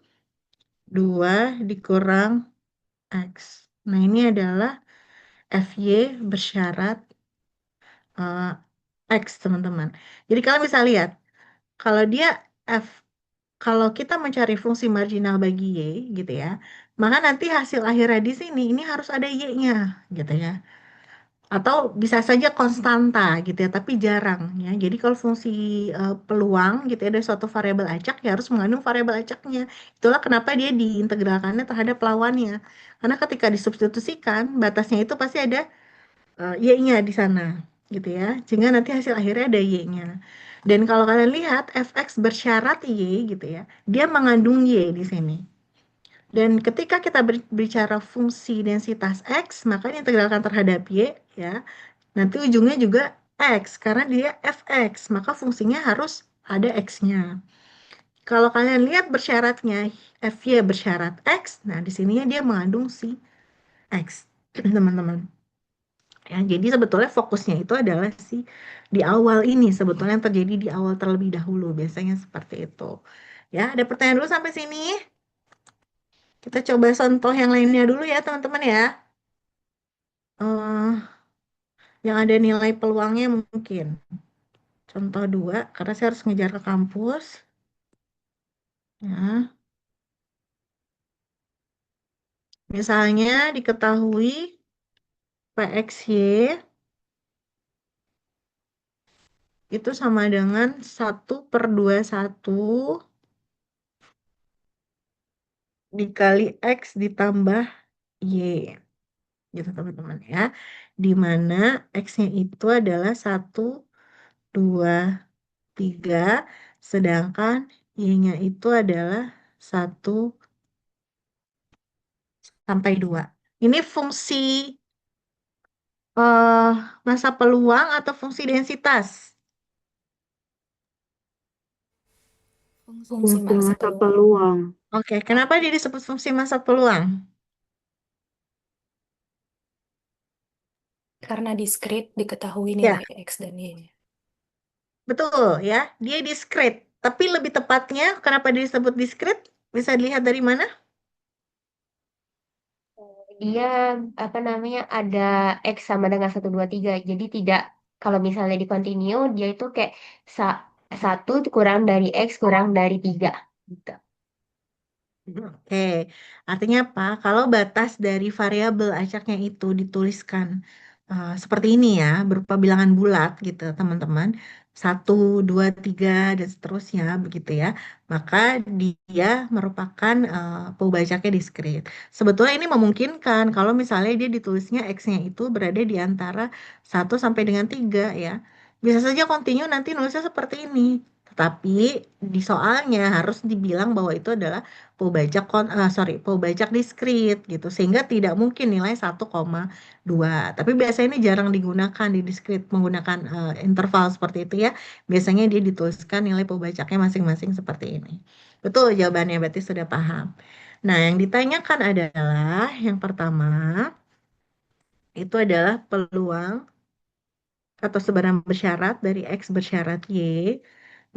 2 dikurang X. Nah, ini adalah FY bersyarat eh, X, teman-teman. Jadi kalian bisa lihat, kalau dia F, kalau kita mencari fungsi marginal bagi Y, gitu ya, maka nanti hasil akhirnya di sini, ini harus ada Y-nya, gitu ya. Atau bisa saja konstanta gitu ya, tapi jarang ya. Jadi kalau fungsi peluang gitu ya dari suatu variabel acak ya harus mengandung variabel acaknya. Itulah kenapa dia diintegralkannya terhadap lawannya. Karena ketika disubstitusikan batasnya itu pasti ada y-nya di sana gitu ya. Sehingga nanti hasil akhirnya ada y-nya. Dan kalau kalian lihat fx bersyarat y gitu ya, dia mengandung y di sini. Dan ketika kita berbicara fungsi densitas x, maka diintegralkan terhadap y ya. Nanti ujungnya juga X, karena dia fx, maka fungsinya harus ada X-nya. Kalau kalian lihat bersyaratnya, Fy bersyarat X, nah di sininya dia mengandung si X, teman-teman. Ya, jadi sebetulnya fokusnya itu adalah si di awal ini, sebetulnya yang terjadi di awal terlebih dahulu, biasanya seperti itu. Ya, ada pertanyaan dulu sampai sini? Kita coba contoh yang lainnya dulu ya, teman-teman ya. eh yang ada nilai peluangnya mungkin. Contoh 2, karena saya harus ngejar ke kampus. Ya, misalnya diketahui PXY itu sama dengan 1/21 dikali X ditambah Y. Gitu teman-teman ya. Di mana X-nya itu adalah 1, 2, 3. Sedangkan Y-nya itu adalah 1, sampai 2. Ini fungsi eh, masa peluang atau fungsi densitas? Fungsi Fungsi massa massa peluang. peluang. Oke, kenapa dia disebut fungsi masa peluang? Karena diskrit diketahui Ya, nilai X dan Y-nya. betul ya. Dia diskrit. Tapi lebih tepatnya, kenapa dia disebut diskrit? Bisa dilihat dari mana? Dia apa namanya ada X sama dengan 1, 2, 3. Jadi tidak kalau misalnya di continue dia itu kayak sa- 1 kurang dari X kurang dari 3. Gitu. Oke, artinya apa? Kalau batas dari variabel acaknya itu dituliskan seperti ini ya, berupa bilangan bulat gitu, teman-teman. 1, 2, 3, dan seterusnya begitu ya. Maka dia merupakan pembacaknya diskrit. Sebetulnya ini memungkinkan kalau misalnya dia ditulisnya X-nya itu berada di antara 1 sampai dengan 3 ya. Bisa saja continue nanti nulisnya seperti ini. Tetapi di soalnya harus dibilang bahwa itu adalah pembajak diskrit gitu sehingga tidak mungkin nilai 1,2. Tapi biasanya ini jarang digunakan di diskrit menggunakan interval seperti itu ya. Biasanya dia dituliskan nilai pembajaknya masing-masing seperti ini. Betul jawabannya, berarti sudah paham. Nah, yang ditanyakan adalah yang pertama itu adalah peluang atau sebaran bersyarat dari X bersyarat Y.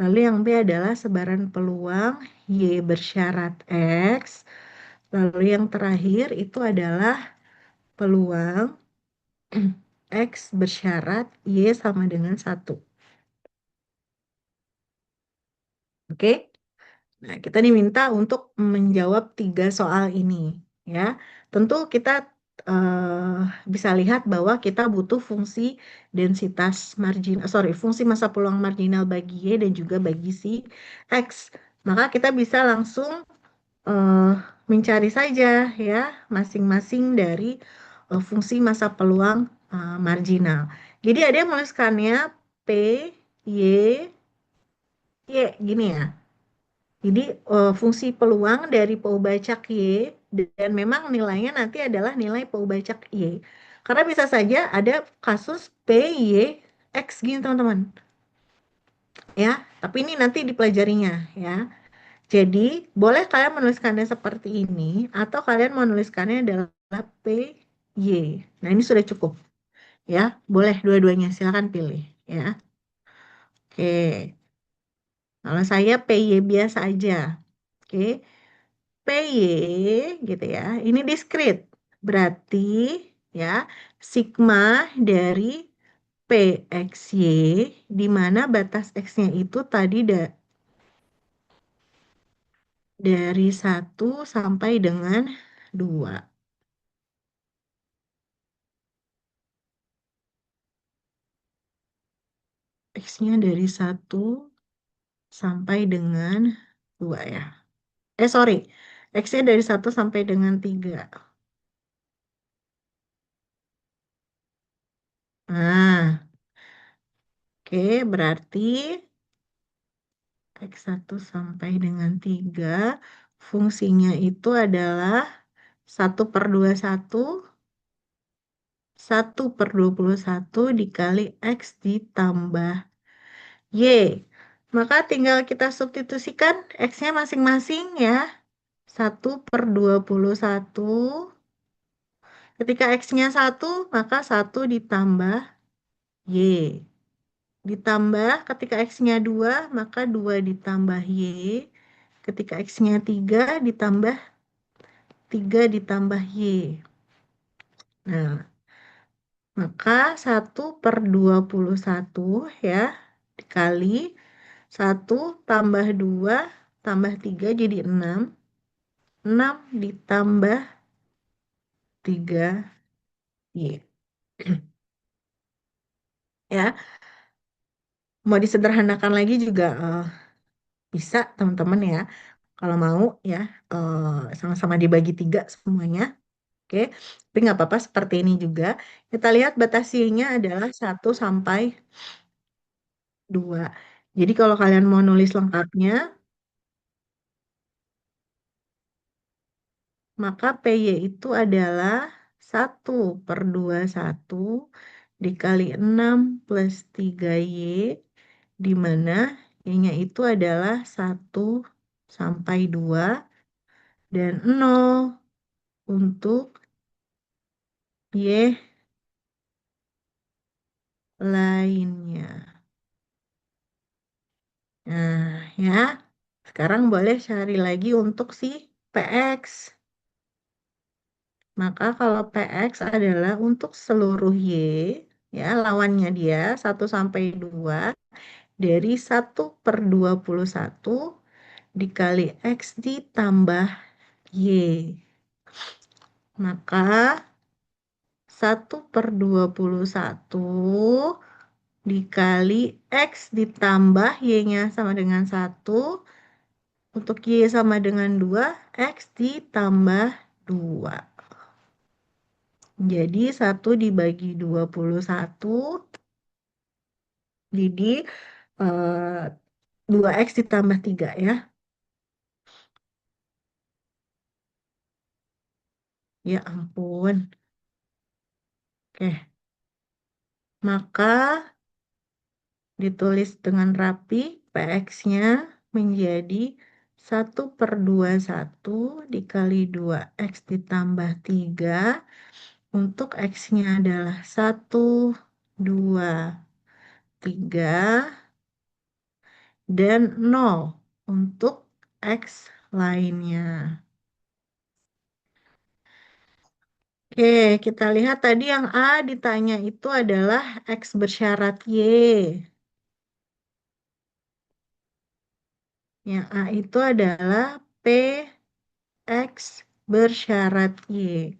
Lalu yang B adalah sebaran peluang Y bersyarat X. Lalu yang terakhir itu adalah peluang X bersyarat Y sama dengan 1. Oke? Nah, kita diminta untuk menjawab 3 soal ini. Ya, tentu kita bisa lihat bahwa kita butuh fungsi densitas margin, fungsi massa peluang marginal bagi Y dan juga bagi si X. Maka kita bisa langsung eh, mencari saja ya masing-masing dari fungsi massa peluang marginal. Jadi ada yang menuliskannya P, Y, Y gini ya. Jadi fungsi peluang dari Paubacak Y dan memang nilainya nanti adalah nilai Paubacak Y. Karena bisa saja ada kasus P, Y, X gini teman-teman. Ya, tapi ini nanti dipelajarinya ya. Jadi, boleh kalian menuliskannya seperti ini, atau kalian menuliskannya adalah P, Y. Nah, ini sudah cukup. Ya, boleh dua-duanya, silakan pilih. Ya, oke. Kalau saya P, Y biasa aja. Oke, P, Y gitu ya. Ini diskrit. Berarti, ya, sigma dari P, X, Y, di mana batas X-nya itu tadi dari 1 sampai dengan 2. X-nya dari 1 sampai dengan 2 ya. Sorry. X-nya dari 1 sampai dengan 3. Nah, oke, berarti X1 sampai dengan 3 fungsinya itu adalah 1/21, 1/21 dikali X ditambah Y. Maka tinggal kita substitusikan X-nya masing-masing ya. 1/21. Ketika X-nya 1, maka 1 ditambah Y. Ditambah ketika X-nya 2, maka 2 ditambah Y. Ketika X-nya 3, ditambah 3 ditambah Y. Nah, maka 1/21 ya, dikali 1 tambah 2 tambah 3 jadi 6. 6 ditambah 3Y. Ya, mau disederhanakan lagi juga bisa teman-teman ya. Kalau mau ya sama-sama dibagi 3 semuanya. Oke, tapi nggak apa-apa seperti ini juga. Kita lihat batasinya adalah 1 sampai 2. Jadi kalau kalian mau nulis lengkapnya, Maka PY itu adalah 1/21 dikali 6 plus 3Y, di mana Y-nya itu adalah 1 sampai 2 dan 0 untuk Y lainnya. Nah, ya. Sekarang boleh cari lagi untuk si PX. Maka kalau PX adalah untuk seluruh Y, ya lawannya dia 1 sampai 2 dari 1/21 dikali X ditambah Y. Maka 1/21 dikali X ditambah Y-nya sama dengan 1. Untuk Y sama dengan 2, X ditambah 2. Jadi 1 dibagi 21, jadi 2X ditambah 3 ya. Ya ampun. Oke, maka ditulis dengan rapi, PX-nya menjadi 1/21 dikali 2X ditambah 3. Untuk X-nya adalah 1, 2, 3, dan 0 untuk X lainnya. Oke, kita lihat tadi yang A ditanya itu adalah X bersyarat Y. Yang A itu adalah PX bersyarat Y.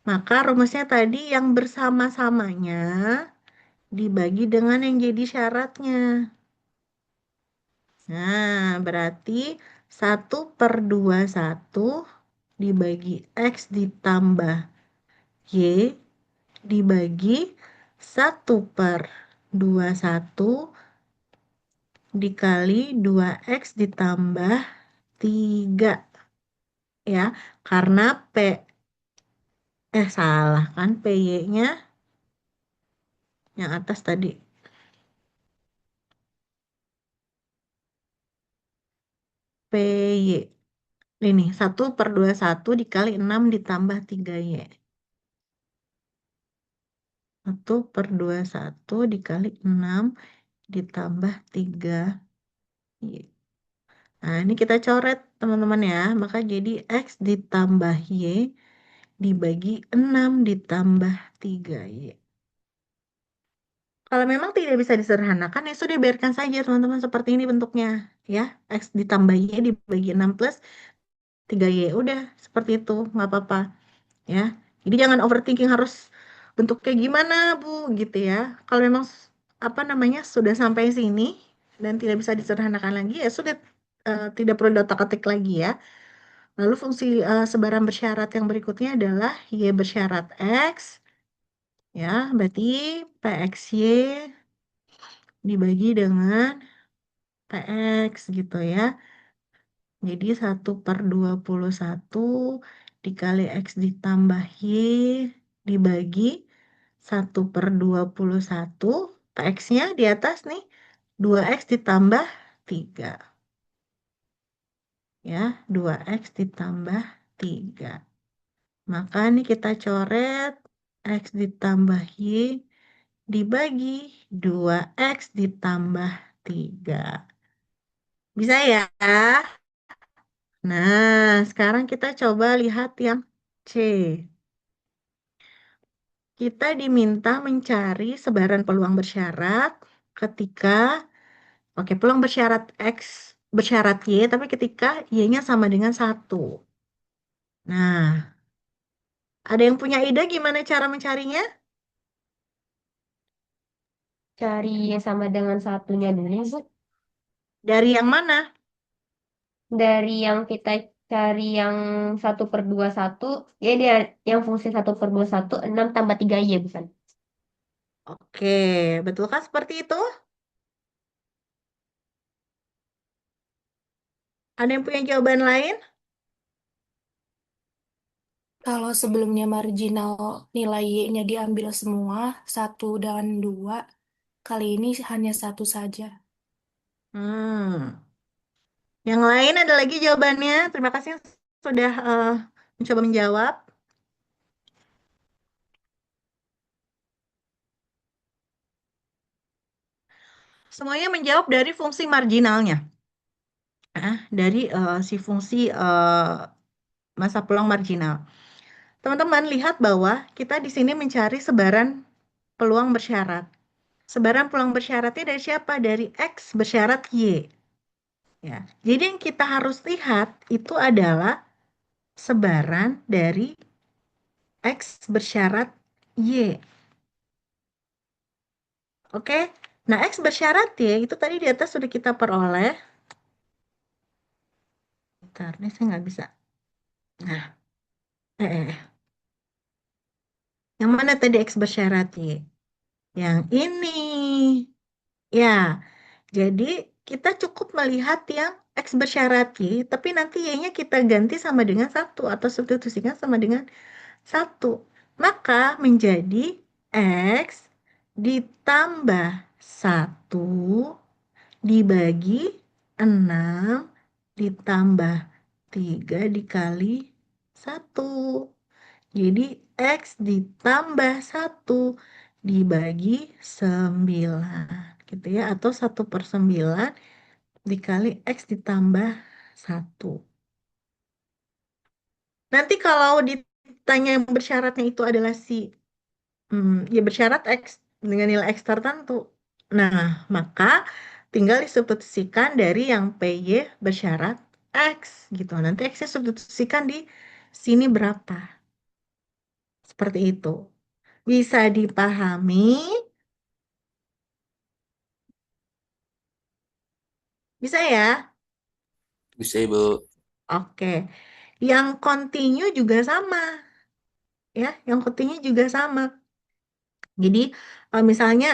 Maka rumusnya tadi yang bersama-samanya dibagi dengan yang jadi syaratnya. Nah, berarti 1/21 dibagi X ditambah Y dibagi 1/21 dikali 2X ditambah 3. Ya, karena salah kan, PY-nya yang atas tadi. PY. Ini 1/21 dikali 6 ditambah 3Y. 1/21 dikali 6 ditambah 3Y. Nah, ini kita coret teman-teman ya. Maka jadi X ditambah Y dibagi 6 ditambah 3Y. Kalau memang tidak bisa disederhanakan, ya sudah biarkan saja teman-teman seperti ini bentuknya. Ya, X ditambah Y dibagi 6 plus 3Y. Udah, seperti itu. Nggak apa-apa. Ya, jadi jangan overthinking harus bentuknya gimana, Bu, gitu ya. Kalau memang apa namanya sudah sampai sini dan tidak bisa disederhanakan lagi, ya sudah, tidak perlu diotak-atik lagi ya. Lalu fungsi sebaran bersyarat yang berikutnya adalah Y bersyarat X. Ya, berarti PXY dibagi dengan PX gitu ya. Jadi 1/21 dikali X ditambah Y dibagi 1/21. PX-nya di atas nih 2X ditambah 3. Ya, 2X ditambah 3. Maka nih kita coret X ditambah Y dibagi 2X ditambah 3. Bisa ya? Nah, sekarang kita coba lihat yang C. Kita diminta mencari sebaran peluang bersyarat ketika, oke, peluang bersyarat X bersyarat Y, tapi ketika Y-nya sama dengan 1. Nah, ada yang punya ide gimana cara mencarinya? Cari yang sama dengan satunya dulu, Bu. Dari yang mana? Dari yang kita cari yang 1/21, ya dia yang fungsi 1/21, 6 tambah 3Y, bukan? Oke, betulkah seperti itu? Ada yang punya jawaban lain? Kalau sebelumnya marginal nilai Y-nya diambil semua, satu dan dua, kali ini hanya satu saja. Hmm. Yang lain ada lagi jawabannya. Terima kasih yang sudah mencoba menjawab. Semuanya menjawab dari fungsi marginalnya. Dari si fungsi masa peluang marginal. Teman-teman lihat bahwa kita di sini mencari sebaran peluang bersyarat. Sebaran peluang bersyaratnya dari siapa? Dari X bersyarat Y. Ya. Jadi yang kita harus lihat itu adalah sebaran dari X bersyarat Y. Oke? Nah, X bersyarat Y itu tadi di atas sudah kita peroleh. Bentar, ini saya nggak bisa. Nah, yang mana tadi X bersyarat Y? Yang ini. Ya, jadi kita cukup melihat yang X bersyarat Y, tapi nanti Y-nya kita ganti sama dengan satu atau substitusikan sama dengan satu. Maka menjadi X ditambah satu dibagi 6 ditambah 3 dikali satu. Jadi X ditambah satu dibagi 9 gitu ya. Atau 1/9 dikali X ditambah satu. Nanti kalau ditanya yang bersyaratnya itu adalah si ya bersyarat X dengan nilai X tertentu. Nah, maka tinggal disubstitusikan dari yang PY bersyarat X gitu. Nanti X-nya substitusikan di sini berapa. Seperti itu. Bisa dipahami? Bisa ya? Bisa, Ibu. Oke. Yang continue juga sama. Ya, yang continue juga sama. Jadi misalnya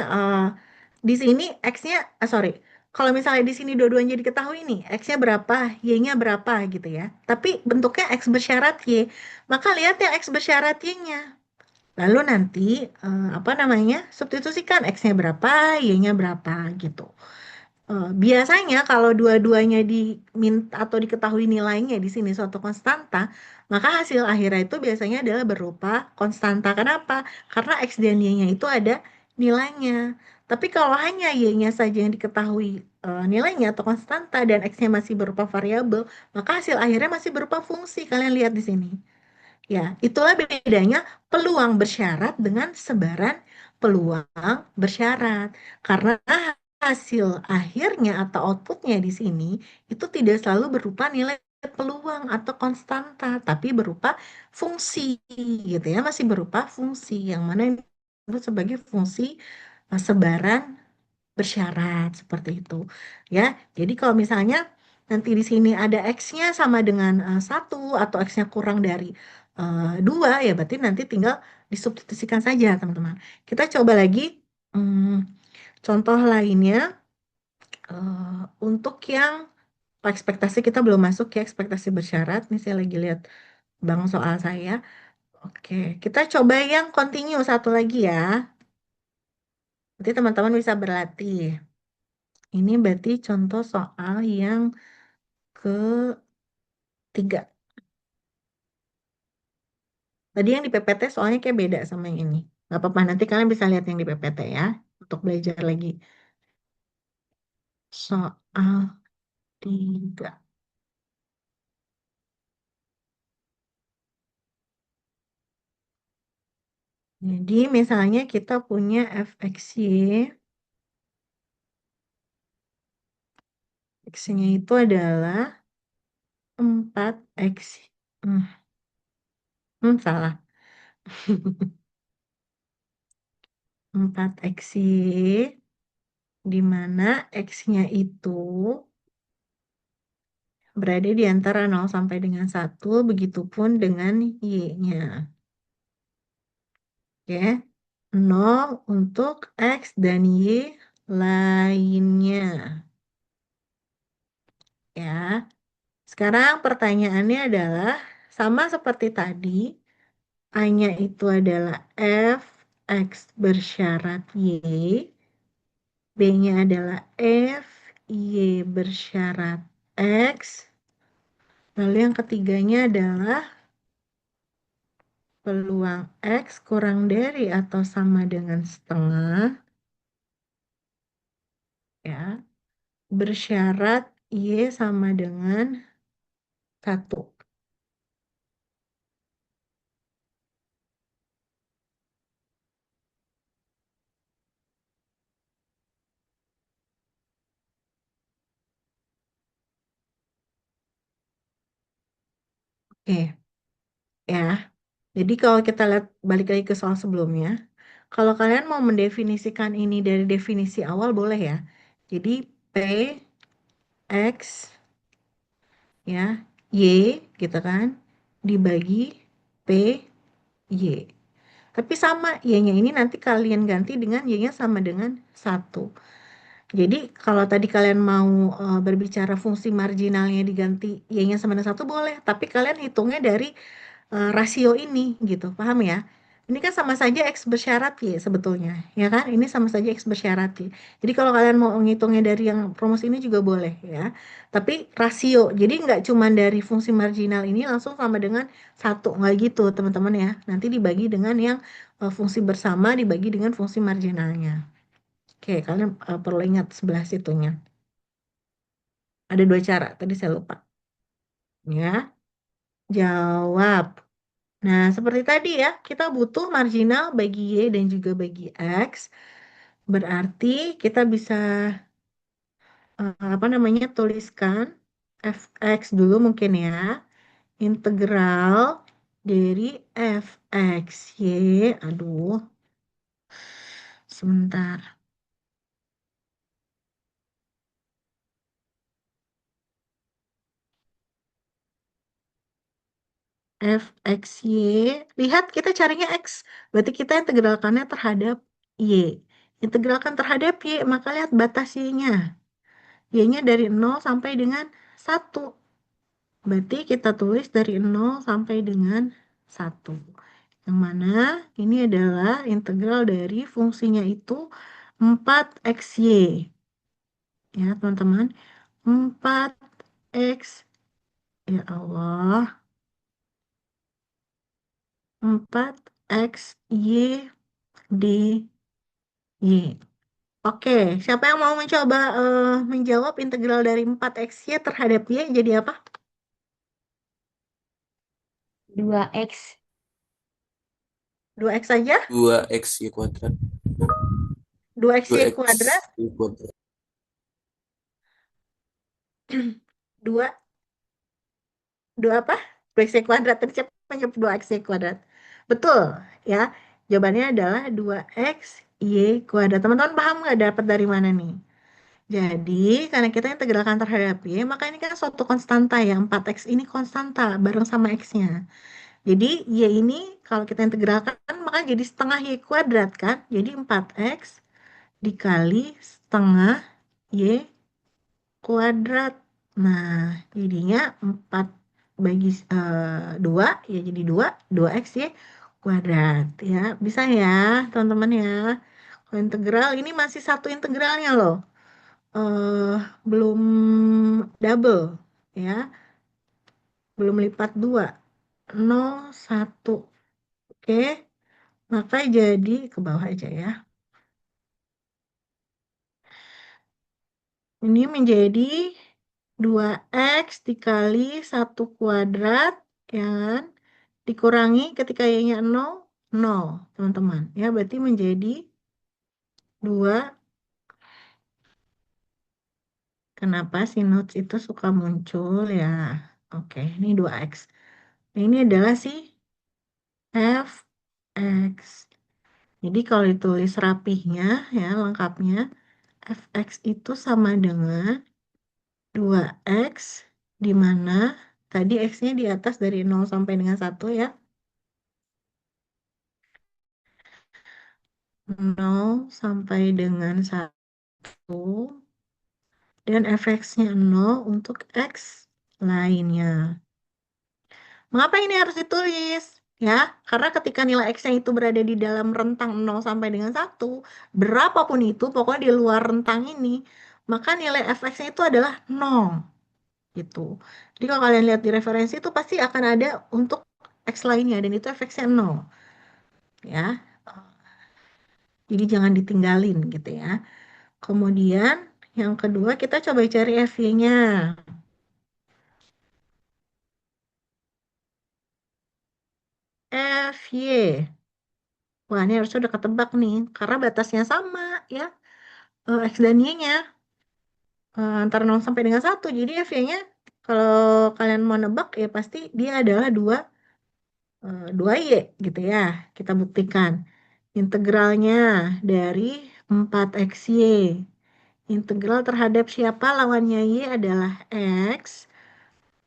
di sini X-nya, sorry, kalau misalnya di sini dua-duanya diketahui nih, X-nya berapa, Y-nya berapa gitu ya. Tapi bentuknya X bersyarat Y, maka lihat ya X bersyarat Y-nya. Lalu nanti apa namanya, substitusikan X-nya berapa, Y-nya berapa gitu. Biasanya kalau dua-duanya diminta atau diketahui nilainya di sini suatu konstanta, maka hasil akhirnya itu biasanya adalah berupa konstanta. Kenapa? Karena X dan Y-nya itu ada nilainya. Tapi kalau hanya Y-nya saja yang diketahui nilainya atau konstanta dan X-nya masih berupa variabel, maka hasil akhirnya masih berupa fungsi. Kalian lihat di sini. Ya, itulah bedanya peluang bersyarat dengan sebaran peluang bersyarat. Karena hasil akhirnya atau outputnya di sini itu tidak selalu berupa nilai peluang atau konstanta, tapi berupa fungsi gitu ya, masih berupa fungsi yang mana ini disebut sebagai fungsi sebaran bersyarat seperti itu ya. Jadi kalau misalnya nanti di sini ada X-nya sama dengan satu atau X-nya kurang dari dua ya berarti nanti tinggal disubstitusikan saja teman-teman. Kita coba lagi hmm, contoh lainnya untuk yang ekspektasi kita belum masuk ya ekspektasi bersyarat. Nih saya lagi lihat bang soal saya. Oke, kita coba yang continue satu lagi ya. Nanti teman-teman bisa berlatih. Ini berarti contoh soal yang ketiga. Tadi yang di PPT soalnya kayak beda sama yang ini. Gak apa-apa, nanti kalian bisa lihat yang di PPT ya. Untuk belajar lagi. Soal tiga. Jadi misalnya kita punya fxy. X-nya itu adalah 4x. Hmm, salah. 4xy. Di mana X-nya itu berada di antara 0 sampai dengan 1, begitupun dengan Y-nya. Oke, 0 untuk X dan Y lainnya. Ya, sekarang pertanyaannya adalah sama seperti tadi, A-nya itu adalah F X bersyarat Y, B-nya adalah F Y bersyarat X, lalu yang ketiganya adalah peluang X kurang dari atau sama dengan setengah, ya, bersyarat Y sama dengan 1. Oke, ya. Jadi kalau kita lihat balik lagi ke soal sebelumnya, kalau kalian mau mendefinisikan ini dari definisi awal boleh ya. Jadi P, X, ya, Y gitu kan, dibagi P, Y. Tapi sama, Y-nya ini nanti kalian ganti dengan Y-nya sama dengan 1. Jadi kalau tadi kalian mau berbicara fungsi marginalnya diganti Y-nya sama dengan 1 boleh. Tapi kalian hitungnya dari rasio ini gitu, paham ya? Ini kan sama saja X bersyarat Y sebetulnya, ya kan? Ini sama saja X bersyarat Y. Jadi kalau kalian mau ngitungnya dari yang rumus ini juga boleh ya. Tapi rasio, jadi nggak cuma dari fungsi marginal ini langsung sama dengan 1, nggak gitu teman-teman ya. Nanti dibagi dengan yang fungsi bersama dibagi dengan fungsi marginalnya. Oke, kalian perlu ingat sebelah situnya. Ada 2 cara, tadi saya lupa. Ya, jawab. Nah, seperti tadi ya, kita butuh marginal bagi Y dan juga bagi X. Berarti kita bisa apa namanya tuliskan fx dulu mungkin ya. Integral dari fx y. Aduh, sebentar. Fx y. Lihat kita carinya x. Berarti kita integralkannya terhadap y. Integralkan terhadap y, maka lihat batas y-nya. Y-nya dari 0 sampai dengan 1. Berarti kita tulis dari 0 sampai dengan 1. Yang mana ini adalah integral dari fungsinya itu 4xy. Ya, teman-teman. 4x, ya Allah. 4xy dy. Oke, siapa yang mau mencoba menjawab integral dari 4xy terhadap y jadi apa? 2x. 2x saja? 2xy kuadrat. 2xy kuadrat? 2xy kuadrat. 2 2 apa? 2x kuadrat. Tadi siapa menyebut 2x kuadrat? Betul, ya. Jawabannya adalah 2x y kuadrat. Teman-teman paham nggak dapat dari mana nih? Jadi, karena kita integralkan terhadap y, maka ini kan suatu konstanta ya. 4x ini konstanta bareng sama x-nya. Jadi, y ini kalau kita integralkan, maka jadi setengah y kuadrat kan? Jadi, 4x dikali setengah y kuadrat. Nah, jadinya 4 bagi 2, ya jadi 2x ya kuadrat. Ya, bisa ya teman-teman ya. Kalau integral, ini masih satu integralnya loh. eh Belum double, ya. Belum lipat 2. 0, 1. Oke, maka jadi ke bawah aja ya. Ini menjadi 2x dikali 1 kuadrat, ya kan? Dikurangi ketika y-nya 0, 0, teman-teman. Ya, berarti menjadi 2. Kenapa si notes itu suka muncul ya? Oke, ini 2x. Nah, ini adalah si fx. Jadi kalau ditulis rapihnya, ya lengkapnya, fx itu sama dengan 2x, di mana tadi x-nya di atas dari 0 sampai dengan 1 ya. 0 sampai dengan 1. Dan fx-nya 0 untuk x lainnya. Mengapa ini harus ditulis? ya. Karena ketika nilai X-nya itu berada di dalam rentang 0 sampai dengan 1, berapapun itu, pokoknya di luar rentang ini, maka nilai fx-nya itu adalah 0, gitu. Jadi kalau kalian lihat di referensi itu pasti akan ada untuk X lainnya, dan itu fx-nya 0, ya. Jadi jangan ditinggalin gitu ya. Kemudian yang kedua kita coba cari FY-nya. FY. Wah, ini harusnya udah ketebak nih, karena batasnya sama ya. X dan Y-nya antara 0 sampai dengan 1. Jadi FY-nya kalau kalian mau nebak ya pasti dia adalah 2Y gitu ya. Kita buktikan. Integralnya dari 4XY. Integral terhadap siapa lawannya Y adalah X.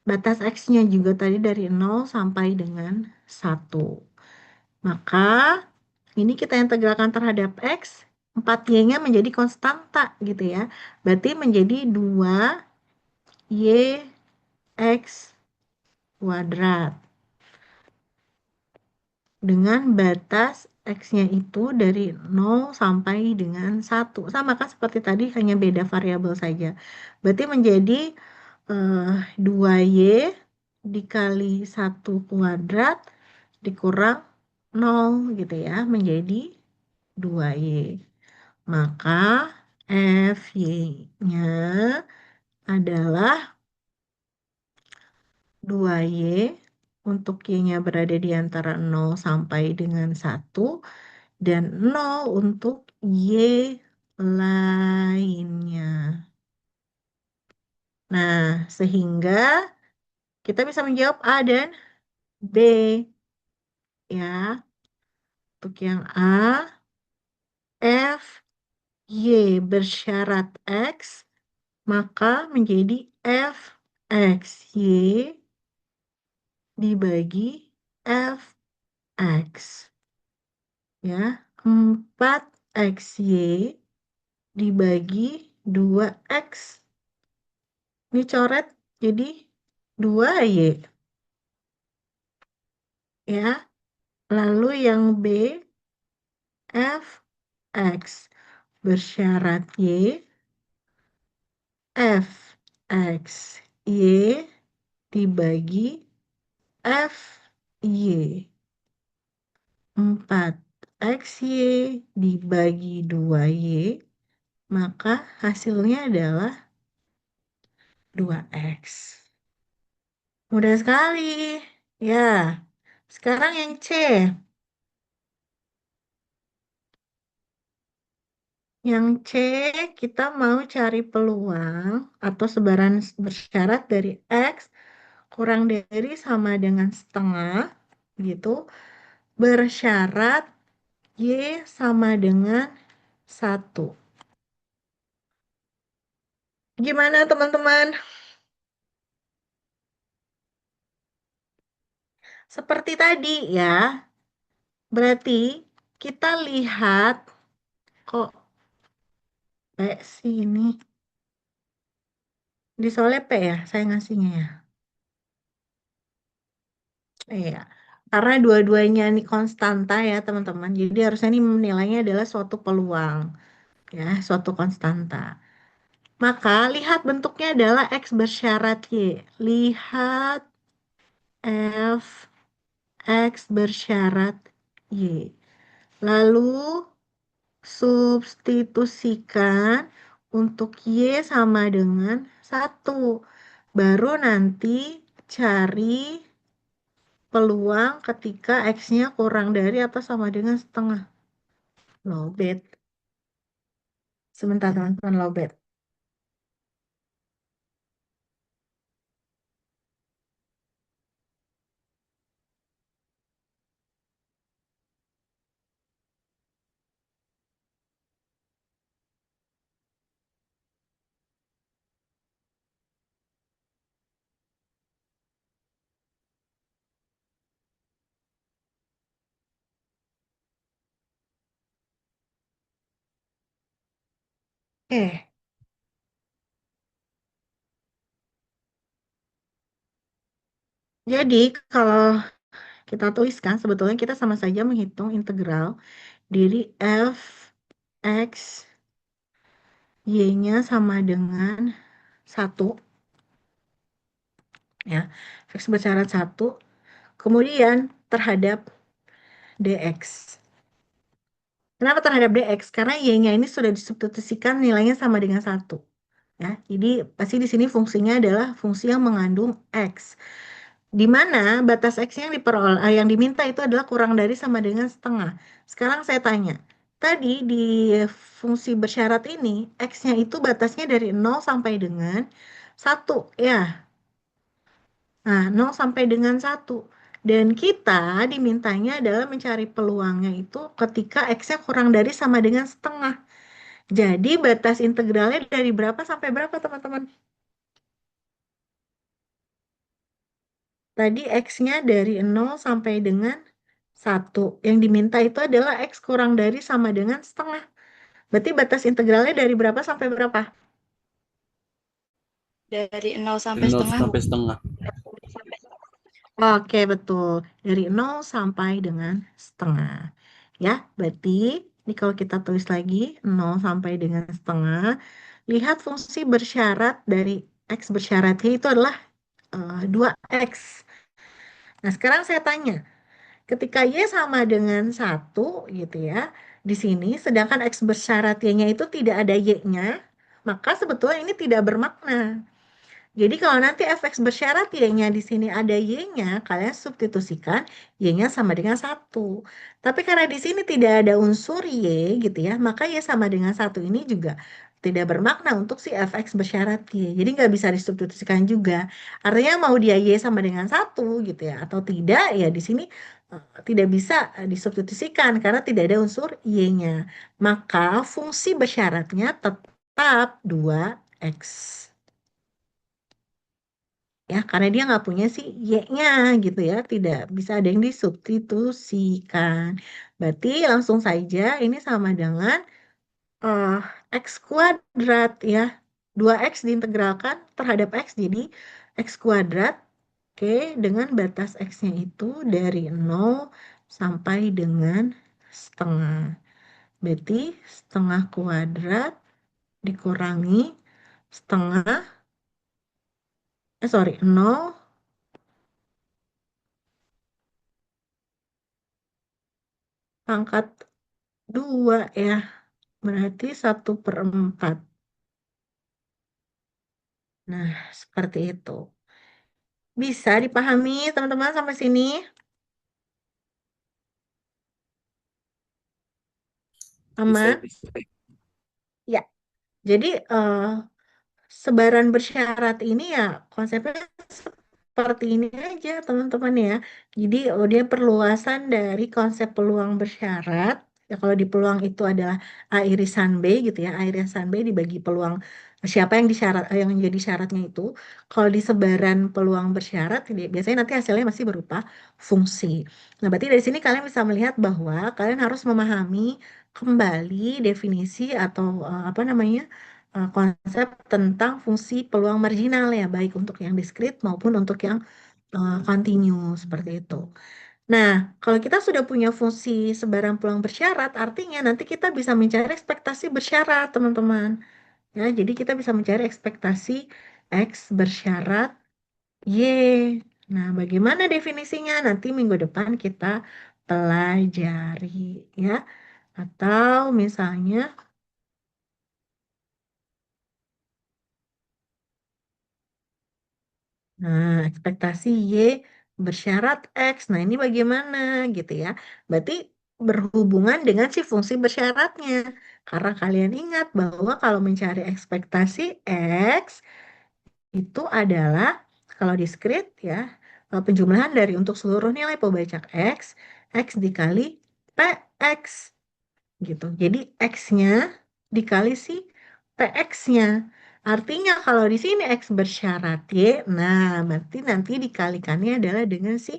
Batas X-nya juga tadi dari 0 sampai dengan 1. Maka ini kita integralkan terhadap X, 4Y-nya menjadi konstanta gitu ya. Berarti menjadi 2YX kuadrat. Dengan batas X-nya itu dari 0 sampai dengan 1. Sama kan seperti tadi, hanya beda variabel saja. Berarti menjadi 2Y dikali 1 kuadrat dikurang 0 gitu ya, menjadi 2Y. Maka FY-nya adalah 2Y, untuk Y-nya berada di antara 0 sampai dengan 1, dan 0 untuk Y lainnya. Nah, sehingga kita bisa menjawab A dan B ya. Untuk yang A, F Y bersyarat X, maka menjadi F X Y dibagi F X. Ya, 4XY dibagi 2X. Ini coret jadi 2Y. Ya, lalu yang B, F X bersyarat Y, F X Y dibagi F Y. 4XY dibagi 2Y, maka hasilnya adalah 2X. Mudah sekali. Ya, sekarang yang C. Yang C, kita mau cari peluang atau sebaran bersyarat dari X kurang dari sama dengan setengah, gitu. Bersyarat Y sama dengan 1. Gimana teman-teman? Seperti tadi ya, berarti kita lihat kok P sih ini. Di soalnya P ya, saya ngasihnya ya. Iya, karena dua-duanya ini konstanta ya teman-teman. Jadi harusnya ini menilainya adalah suatu peluang, ya, suatu konstanta. Maka lihat bentuknya adalah X bersyarat Y. Lihat F X bersyarat Y. Lalu substitusikan untuk Y sama dengan 1. Baru nanti cari peluang ketika X-nya kurang dari atau sama dengan setengah. Lowbat. Sebentar teman-teman, lowbat. Jadi kalau kita tuliskan, sebetulnya kita sama saja menghitung integral dari f x y-nya sama dengan 1, ya. X bersyarat 1, kemudian terhadap dx. Kenapa terhadap dx? Karena y-nya ini sudah disubstitusikan nilainya sama dengan 1. Ya, jadi pasti di sini fungsinya adalah fungsi yang mengandung x. Di mana batas x yang diminta itu adalah kurang dari sama dengan setengah. Sekarang saya tanya, tadi di fungsi bersyarat ini, x-nya itu batasnya dari 0 sampai dengan 1, ya. Nah, 0 sampai dengan 1. Dan kita dimintanya adalah mencari peluangnya itu ketika x-nya kurang dari sama dengan setengah. Jadi batas integralnya dari berapa sampai berapa, teman-teman? Tadi X-nya dari 0 sampai dengan 1. Yang diminta itu adalah X kurang dari sama dengan setengah. Berarti batas integralnya dari berapa sampai berapa? Dari 0 sampai Dari 0 setengah. sampai setengah. Oke, betul. Dari 0 sampai dengan setengah. Ya, berarti ini kalau kita tulis lagi 0 sampai dengan setengah. Lihat fungsi bersyarat dari X bersyaratnya itu adalah 2X. Nah, sekarang saya tanya, ketika Y sama dengan 1 gitu ya, di sini sedangkan X bersyarat Y-nya itu tidak ada Y-nya, maka sebetulnya ini tidak bermakna. Jadi kalau nanti fx bersyarat Y-nya di sini ada Y-nya, kalian substitusikan Y-nya sama dengan 1. Tapi karena di sini tidak ada unsur Y gitu ya, maka Y sama dengan 1 ini juga tidak bermakna untuk si fx bersyarat Y. Jadi nggak bisa disubstitusikan juga. Artinya mau dia Y sama dengan 1 gitu ya, atau tidak ya di sini tidak bisa disubstitusikan karena tidak ada unsur Y-nya. Maka fungsi bersyaratnya tetap 2x. Ya, karena dia nggak punya si Y-nya gitu ya, tidak bisa ada yang disubstitusikan. Berarti langsung saja ini sama dengan eh, X kuadrat ya. 2X diintegralkan terhadap X jadi X kuadrat, oke, dengan batas X-nya itu dari 0 sampai dengan setengah. Berarti setengah kuadrat dikurangi setengah, sorry, 0 pangkat 2 ya. Berarti 1/4. Nah, seperti itu. Bisa dipahami teman-teman sampai sini? Bisa, Aman? bisa. Ya. Jadi sebaran bersyarat ini ya konsepnya seperti ini aja teman-teman ya. Jadi dia perluasan dari konsep peluang bersyarat. Ya kalau di peluang itu adalah A irisan B gitu ya. A irisan B dibagi peluang siapa yang yang menjadi syaratnya itu. Kalau di sebaran peluang bersyarat biasanya nanti hasilnya masih berupa fungsi. Nah, berarti dari sini kalian bisa melihat bahwa kalian harus memahami kembali definisi atau apa namanya? Konsep tentang fungsi peluang marginal ya, baik untuk yang diskrit maupun untuk yang continue seperti itu. Nah, kalau kita sudah punya fungsi sebarang peluang bersyarat, artinya nanti kita bisa mencari ekspektasi bersyarat, teman-teman. Ya, jadi kita bisa mencari ekspektasi X bersyarat Y. Nah, bagaimana definisinya? Nanti minggu depan kita pelajari ya. Atau misalnya nah, ekspektasi Y bersyarat X. Nah, ini bagaimana gitu ya. Berarti berhubungan dengan si fungsi bersyaratnya. Karena kalian ingat bahwa kalau mencari ekspektasi X itu adalah kalau diskrit ya, penjumlahan dari untuk seluruh nilai pembacak X, X dikali PX gitu. Jadi X-nya dikali si PX-nya. Artinya kalau di sini X bersyarat Y, nah berarti nanti dikalikannya adalah dengan si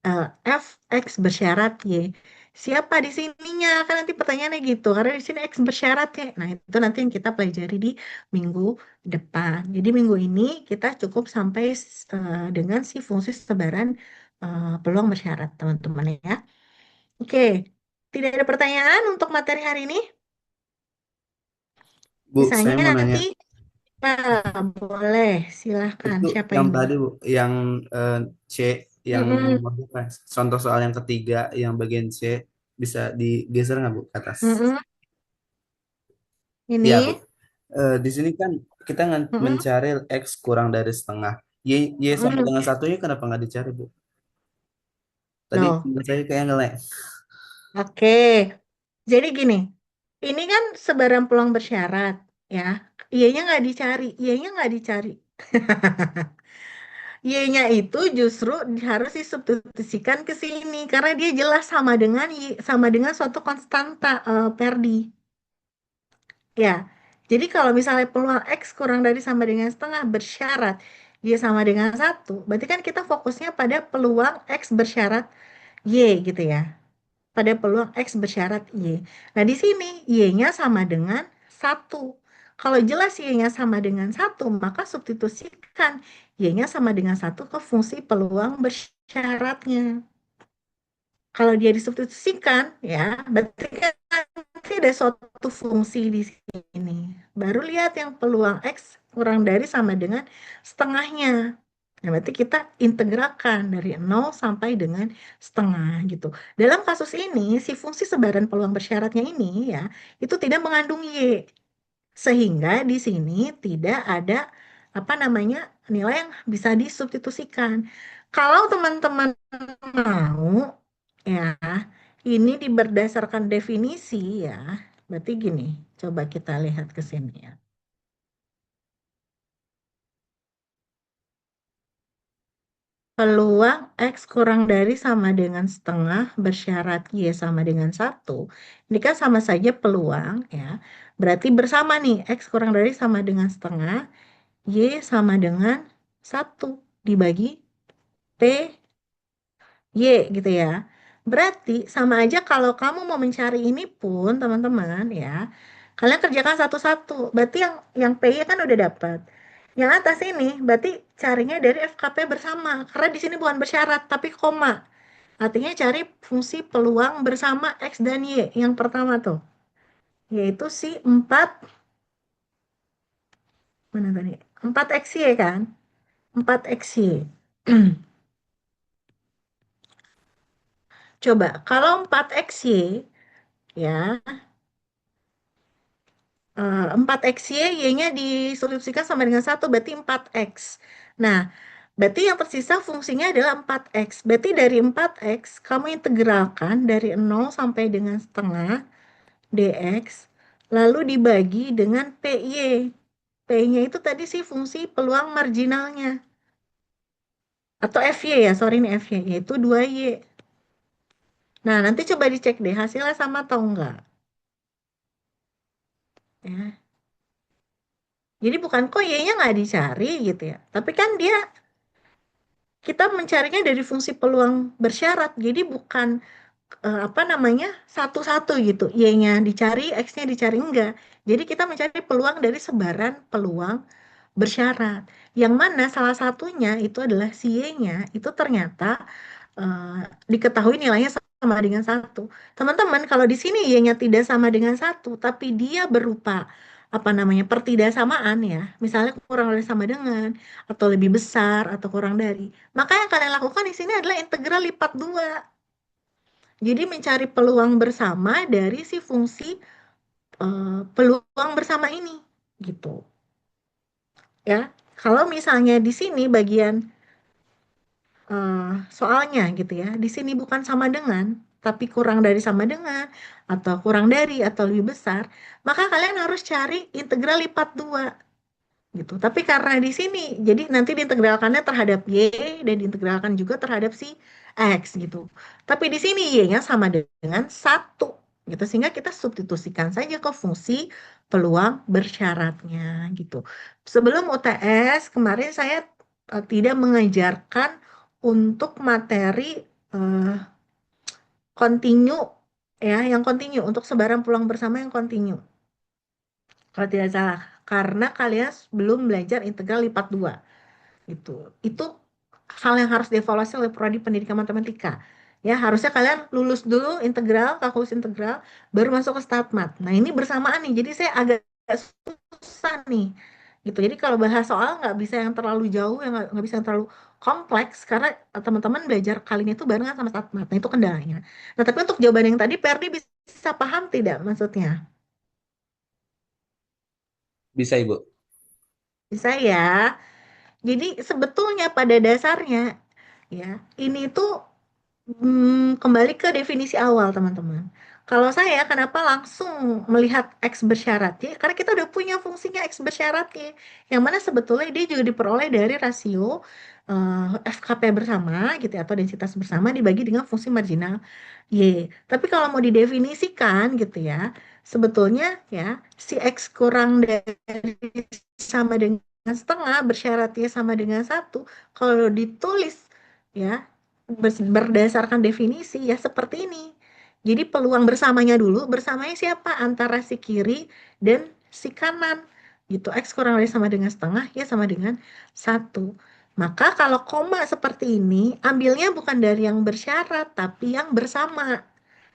eh, Fx bersyarat Y. Siapa di sininya? Kan nanti pertanyaannya gitu. Karena di sini X bersyarat Y. Nah itu nanti yang kita pelajari di minggu depan. Jadi minggu ini kita cukup sampai dengan si fungsi sebaran peluang bersyarat, teman-teman ya. Oke, tidak ada pertanyaan untuk materi hari ini? Bu, saya Misalnya mau nanya, nanti, boleh, silahkan. itu Siapa yang ini? tadi Bu, yang C, yang Mm-mm, apa, contoh soal yang ketiga, yang bagian C, bisa digeser nggak Bu ke atas? mm-mm. Iya Bu. Ini, Di sini kan kita mm-mm, mencari X kurang dari setengah. Y sama mm-mm. dengan satunya kenapa nggak dicari Bu? Tadi Loh, saya kayak ngelek. oke. Jadi gini, ini kan sebarang peluang bersyarat, ya. Y-nya nggak dicari, Y-nya nggak dicari. Y-nya itu justru harus disubstitusikan ke sini karena dia jelas sama dengan Y, sama dengan suatu konstanta, Perdi. Ya. Jadi kalau misalnya peluang X kurang dari sama dengan setengah bersyarat Y sama dengan satu, berarti kan kita fokusnya pada peluang X bersyarat Y gitu ya. Pada peluang X bersyarat Y. Nah, di sini Y-nya sama dengan satu. Kalau jelas Y-nya sama dengan satu, maka substitusikan Y-nya sama dengan satu ke fungsi peluang bersyaratnya. Kalau dia disubstitusikan, ya, berarti kan nanti ada suatu fungsi di sini. Baru lihat yang peluang X kurang dari sama dengan setengahnya. Nah, berarti kita integralkan dari 0 sampai dengan setengah gitu. Dalam kasus ini, si fungsi sebaran peluang bersyaratnya ini ya, itu tidak mengandung Y. Sehingga di sini tidak ada apa namanya nilai yang bisa disubstitusikan. Kalau teman-teman mau ya, ini berdasarkan definisi ya. Berarti gini, coba kita lihat ke sini ya. Peluang X kurang dari sama dengan setengah bersyarat Y sama dengan satu. Ini kan sama saja peluang ya. Berarti bersama nih, X kurang dari sama dengan setengah, Y sama dengan satu dibagi P Y gitu ya. Berarti sama aja kalau kamu mau mencari ini pun teman-teman ya, kalian kerjakan satu-satu. Berarti yang PY kan udah dapat. Yang atas ini berarti carinya dari FKP bersama. Karena di sini bukan bersyarat tapi koma. Artinya cari fungsi peluang bersama X dan Y. Yang pertama tuh. Yaitu si 4 mana tadi? 4XY kan? 4XY. Coba kalau 4XY ya, 4XY, Y-nya disubstitusikan sama dengan satu berarti 4X. Nah, berarti yang tersisa fungsinya adalah 4X. Berarti dari 4X, kamu integralkan dari 0 sampai dengan setengah dx, lalu dibagi dengan PY. PY-nya itu tadi sih fungsi peluang marginalnya. Atau FY ya, sorry ini FY, yaitu 2Y. Nah, nanti coba dicek deh hasilnya sama atau enggak. Ya. Jadi bukan kok Y-nya nggak dicari gitu ya. Tapi kan dia kita mencarinya dari fungsi peluang bersyarat. Jadi bukan apa namanya satu-satu gitu. Y-nya dicari, X-nya dicari enggak. Jadi kita mencari peluang dari sebaran peluang bersyarat. Yang mana salah satunya itu adalah si Y-nya itu ternyata eh, diketahui nilainya sama dengan satu. Teman-teman, kalau di sini Y-nya tidak sama dengan satu, tapi dia berupa apa namanya pertidaksamaan ya, misalnya kurang dari sama dengan, atau lebih besar, atau kurang dari. Maka yang kalian lakukan di sini adalah integral lipat dua. Jadi mencari peluang bersama dari si fungsi peluang bersama ini, gitu. Ya, kalau misalnya di sini bagian soalnya gitu ya. Di sini bukan sama dengan, tapi kurang dari sama dengan, atau kurang dari, atau lebih besar, maka kalian harus cari integral lipat dua gitu. Tapi karena di sini, jadi nanti diintegralkannya terhadap Y dan diintegralkan juga terhadap si X gitu. Tapi di sini Y-nya sama dengan satu gitu. Sehingga kita substitusikan saja ke fungsi peluang bersyaratnya gitu. Sebelum UTS, kemarin saya tidak mengajarkan untuk materi eh, kontinu ya, yang kontinu untuk sebarang pulang bersama yang kontinu. Kalau tidak salah, karena kalian belum belajar integral lipat dua gitu. Itu hal yang harus dievaluasi oleh prodi pendidikan matematika. Ya, harusnya kalian lulus dulu integral, kalkulus integral, baru masuk ke statmat. Nah, ini bersamaan nih, jadi saya agak susah nih. Gitu. Jadi kalau bahas soal nggak bisa yang terlalu jauh, yang nggak bisa yang terlalu kompleks, karena teman-teman belajar kali ini itu barengan sama statmat. Nah, itu kendalanya. Nah, tapi untuk jawaban yang tadi, Perdi bisa paham tidak maksudnya? Bisa Ibu. Bisa ya. Jadi sebetulnya pada dasarnya ya, ini tuh kembali ke definisi awal, teman-teman. Kalau saya, kenapa langsung melihat X bersyarat Y? Karena kita udah punya fungsinya X bersyarat Y, yang mana sebetulnya dia juga diperoleh dari rasio FKP bersama, gitu ya, atau densitas bersama dibagi dengan fungsi marginal Y. Tapi kalau mau didefinisikan, gitu ya, sebetulnya ya, si X kurang dari sama dengan setengah bersyarat Y sama dengan satu, kalau ditulis ya berdasarkan definisi ya seperti ini. Jadi peluang bersamanya dulu, bersamanya siapa? Antara si kiri dan si kanan. Gitu, X kurang dari sama dengan setengah, ya sama dengan satu. Maka kalau koma seperti ini, ambilnya bukan dari yang bersyarat, tapi yang bersama.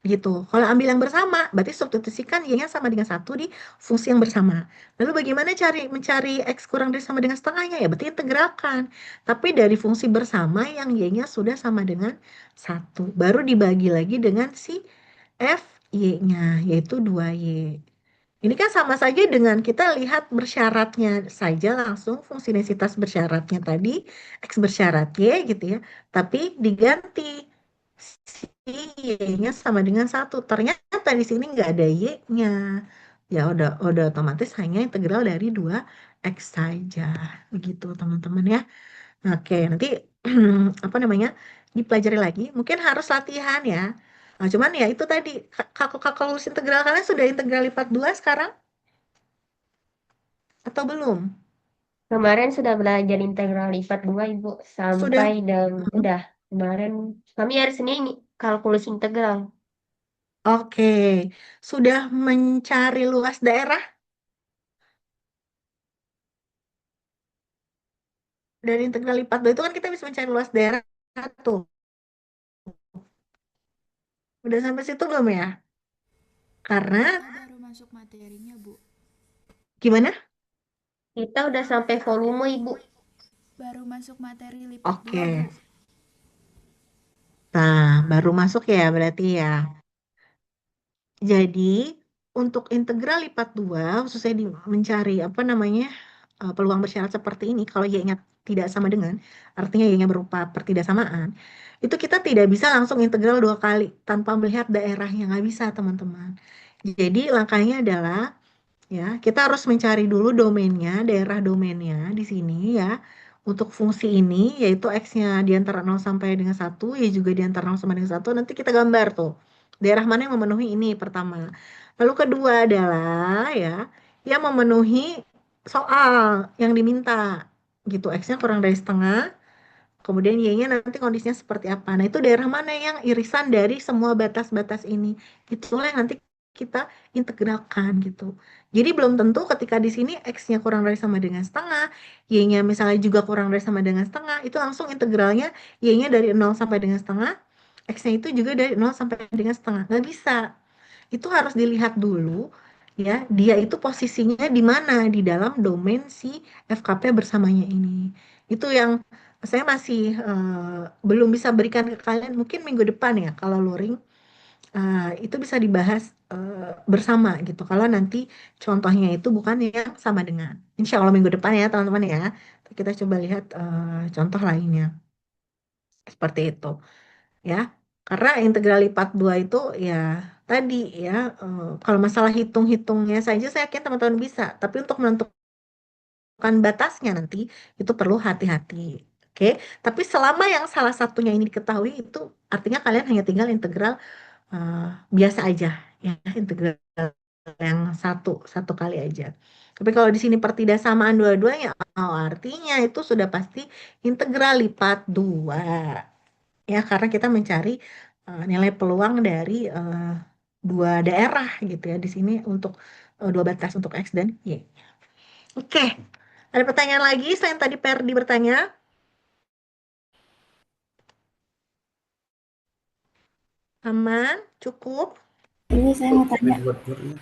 Gitu. Kalau ambil yang bersama, berarti substitusikan y-nya sama dengan satu di fungsi yang bersama. Lalu bagaimana mencari X kurang dari sama dengan setengahnya? Ya berarti integralkan. Tapi dari fungsi bersama yang y-nya sudah sama dengan satu. Baru dibagi lagi dengan si f y-nya, yaitu 2y. Ini kan sama saja dengan kita lihat bersyaratnya saja langsung fungsi densitas bersyaratnya tadi X bersyarat Y gitu ya. Tapi diganti si Y-nya sama dengan satu. Ternyata di sini nggak ada Y-nya. Ya udah otomatis hanya integral dari 2X saja. Begitu teman-teman ya. Oke, nanti apa namanya dipelajari lagi. Mungkin harus latihan ya. Nah, cuman ya itu tadi kalkulus integral kalian sudah integral lipat 2 sekarang atau belum? Kemarin sudah belajar integral lipat 2 Ibu sampai Sudah. dan udah kemarin kami hari Senin kalkulus integral. Oke. Sudah mencari luas daerah dari integral lipat 2 itu kan kita bisa mencari luas daerah tuh. Udah sampai situ belum ya? Karena Kita baru masuk materinya, Bu. gimana? Kita udah sampai volume Ibu. Baru masuk materi lipat 2, Bu. Oke. Nah, baru masuk ya berarti ya. Jadi, untuk integral lipat 2, khususnya mencari apa namanya peluang bersyarat seperti ini, kalau y-nya tidak sama dengan, artinya y-nya berupa pertidaksamaan, itu kita tidak bisa langsung integral 2 kali tanpa melihat daerahnya, nggak bisa teman-teman. Jadi langkahnya adalah ya kita harus mencari dulu domainnya, daerah domainnya di sini ya. Untuk fungsi ini, yaitu X-nya di antara 0 sampai dengan satu, Y juga di antara 0 sampai dengan satu, nanti kita gambar tuh. Daerah mana yang memenuhi ini pertama. Lalu kedua adalah ya, yang memenuhi soal yang diminta. Gitu, X-nya kurang dari setengah, kemudian Y-nya nanti kondisinya seperti apa. Nah, itu daerah mana yang irisan dari semua batas-batas ini. Itulah yang nanti kita integralkan gitu. Jadi belum tentu ketika di sini X-nya kurang dari sama dengan setengah, Y-nya misalnya juga kurang dari sama dengan setengah, itu langsung integralnya Y-nya dari 0 sampai dengan setengah, X-nya itu juga dari 0 sampai dengan setengah. Nggak bisa. Itu harus dilihat dulu ya, dia itu posisinya di mana di dalam domain si FKP bersamanya ini. Itu yang saya masih belum bisa berikan ke kalian, mungkin minggu depan ya kalau luring itu bisa dibahas bersama gitu. Kalau nanti contohnya itu bukan yang sama dengan. Insya Allah minggu depan ya teman-teman ya. Kita coba lihat contoh lainnya seperti itu ya. Karena integral lipat 2 itu ya tadi ya kalau masalah hitung-hitungnya saja saya yakin teman-teman bisa. Tapi untuk menentukan batasnya nanti itu perlu hati-hati. Oke, tapi selama yang salah satunya ini diketahui itu artinya kalian hanya tinggal integral eh, biasa aja ya, integral yang satu satu kali aja. Tapi kalau di sini pertidaksamaan dua-duanya, oh, artinya itu sudah pasti integral lipat 2 ya, karena kita mencari nilai peluang dari dua daerah gitu ya di sini untuk dua batas untuk X dan Y. Oke, ada pertanyaan lagi selain tadi Perdi bertanya? Aman? Cukup? Ini saya mau tanya, Buat-buatnya.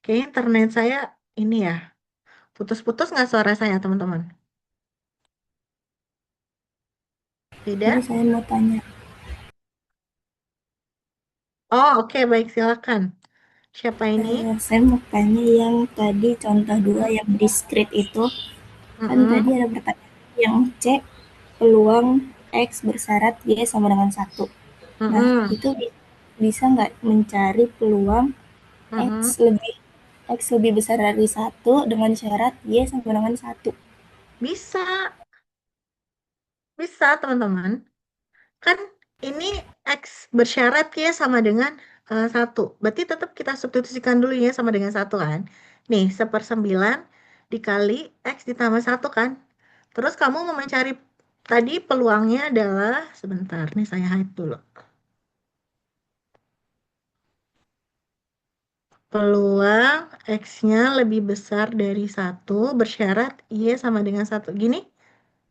Kayaknya internet saya ini ya, putus-putus nggak suara saya, teman-teman? ini Tidak? saya mau tanya, Oh, oke, baik, silakan. Siapa ini? saya mau tanya yang tadi contoh dua Hmm? yang diskrit itu, kan Mm-mm, tadi ada pertanyaan yang C, peluang X bersyarat Y sama dengan satu. Nah, mm-mm, itu bisa nggak mencari peluang mm-mm. X lebih besar dari satu dengan syarat Y sama dengan satu? Bisa, bisa, teman-teman. Kan ini X bersyarat ya sama dengan satu. Berarti tetap kita substitusikan dulu ya sama dengan satu kan. Nih, 1/9 dikali X ditambah satu kan. Terus kamu mau mencari tadi peluangnya adalah, sebentar, nih saya hide dulu. Peluang X-nya lebih besar dari satu bersyarat Y sama dengan satu. Gini,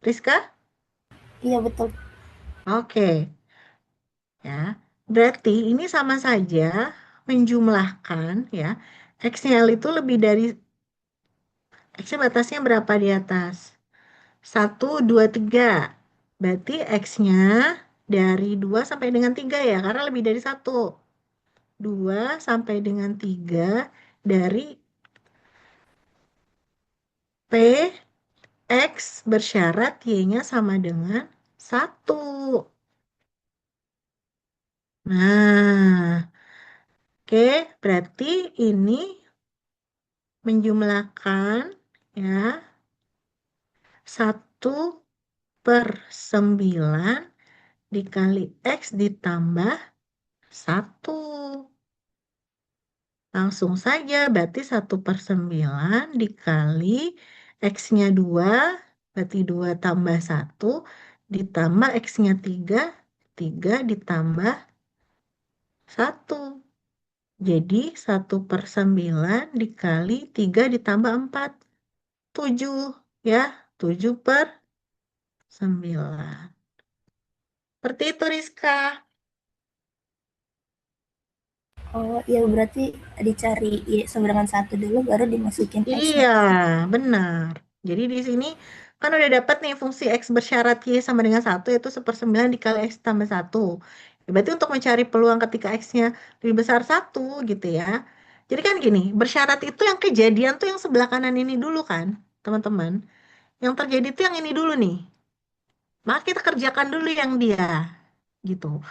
Rizka? Iya betul. Oke, ya. Berarti ini sama saja menjumlahkan ya. X-nya itu lebih dari X-nya batasnya berapa di atas? Satu 2 3. Berarti X-nya dari 2 sampai dengan 3 ya, karena lebih dari satu. 2 sampai dengan 3 dari P X bersyarat Y-nya sama dengan satu. Nah, oke, berarti ini menjumlahkan ya 1/9 dikali X ditambah satu. Langsung saja, berarti 1/9 dikali X-nya 2, berarti 2 tambah satu, ditambah X-nya 3, 3 ditambah satu. Jadi 1/9 dikali 3 ditambah 4, 7 ya, 7/9. Seperti itu Rizka. Oh, ya berarti dicari Y sama dengan satu dulu baru dimasukin Iya, X-nya. benar. Jadi di sini kan udah dapat nih fungsi X bersyarat Y sama dengan satu, yaitu 1/9 dikali X tambah satu. Ya, berarti untuk mencari peluang ketika X-nya lebih besar satu gitu ya. Jadi kan gini, bersyarat itu yang kejadian tuh yang sebelah kanan ini dulu kan, teman-teman. Yang terjadi tuh yang ini dulu nih. Maka kita kerjakan dulu yang dia gitu.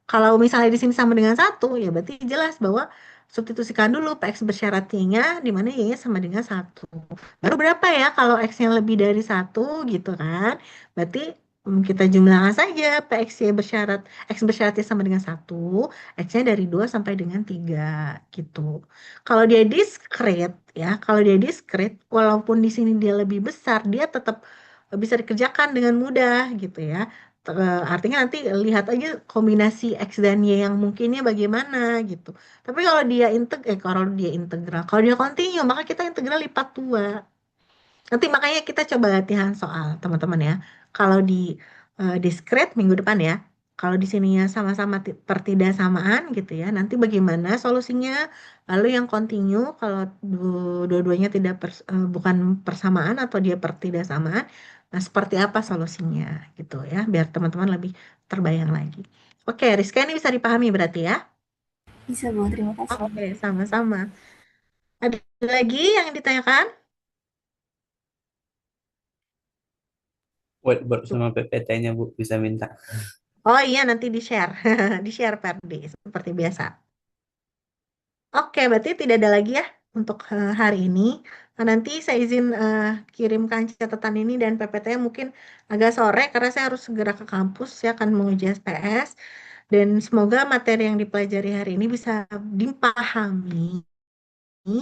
Kalau misalnya di sini sama dengan satu, ya berarti jelas bahwa substitusikan dulu PX bersyarat Y-nya, di mana Y-nya sama dengan satu. Baru berapa ya kalau X-nya lebih dari satu gitu kan. Berarti kita jumlahkan saja PX Y bersyarat, X bersyarat Y sama dengan satu, X-nya dari 2 sampai dengan 3 gitu. Kalau dia diskret ya, kalau dia diskret, walaupun di sini dia lebih besar, dia tetap bisa dikerjakan dengan mudah gitu ya. Artinya nanti lihat aja kombinasi X dan Y yang mungkinnya bagaimana gitu. Tapi kalau dia integral, kalau dia kontinu, maka kita integral lipat dua. Nanti makanya kita coba latihan soal, teman-teman ya. Kalau di discrete minggu depan ya. Kalau di sininya sama-sama pertidaksamaan gitu ya. Nanti bagaimana solusinya? Lalu yang kontinu kalau dua-duanya bukan persamaan atau dia pertidaksamaan, nah seperti apa solusinya gitu ya, biar teman-teman lebih terbayang lagi. Oke, Rizka ini bisa dipahami berarti ya? Bisa Bu, terima kasih. Oke, sama-sama. Ada lagi yang ditanyakan? Whiteboard sama PPT-nya Bu bisa minta. Oh iya, nanti di-share. Di-share Perdi, seperti biasa. Oke, berarti tidak ada lagi ya untuk hari ini. Nah, nanti saya izin kirimkan catatan ini dan PPT mungkin agak sore karena saya harus segera ke kampus. Saya akan menguji SPS. Dan semoga materi yang dipelajari hari ini bisa dipahami,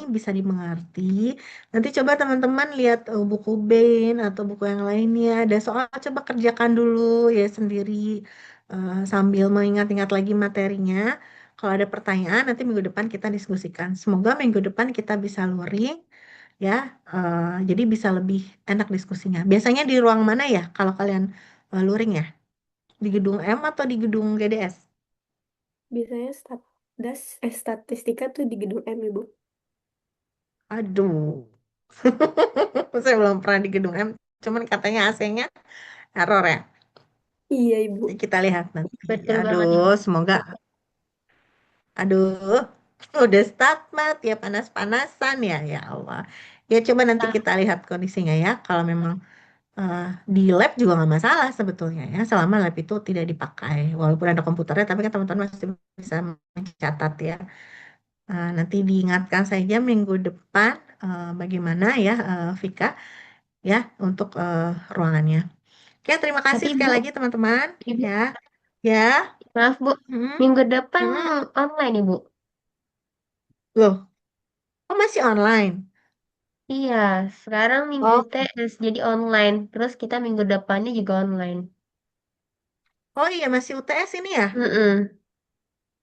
bisa dimengerti. Nanti coba teman-teman lihat buku Bain atau buku yang lainnya. Ada soal coba kerjakan dulu ya sendiri sambil mengingat-ingat lagi materinya. Kalau ada pertanyaan nanti minggu depan kita diskusikan. Semoga minggu depan kita bisa luring ya. Jadi bisa lebih enak diskusinya. Biasanya di ruang mana ya kalau kalian luring ya? Di gedung M atau di gedung GDS? Biasanya statistika tuh di gedung M, Ibu. Aduh, saya belum pernah di gedung M, cuman katanya AC-nya error ya. Iya, Ibu. Jadi kita lihat nanti. Betul banget Ibu. Aduh, semoga. Aduh, udah start mat ya panas-panasan ya, ya Allah. Ya coba nanti Nah, kita lihat kondisinya ya. Kalau memang eh, di lab juga nggak masalah sebetulnya ya, selama lab itu tidak dipakai. Walaupun ada komputernya, tapi kan teman-teman masih bisa mencatat ya. Nanti diingatkan saja minggu depan bagaimana ya, Vika ya untuk ruangannya. Oke, terima kasih tapi sekali Bu, lagi teman-teman Ibu, ya. Ya, maaf Bu, hmm, minggu depan hmm. online Ibu. Loh, oh masih online? Iya, sekarang minggu Oh, UTS jadi online. Terus kita minggu depannya juga online. oh iya masih UTS ini ya? Mm-mm,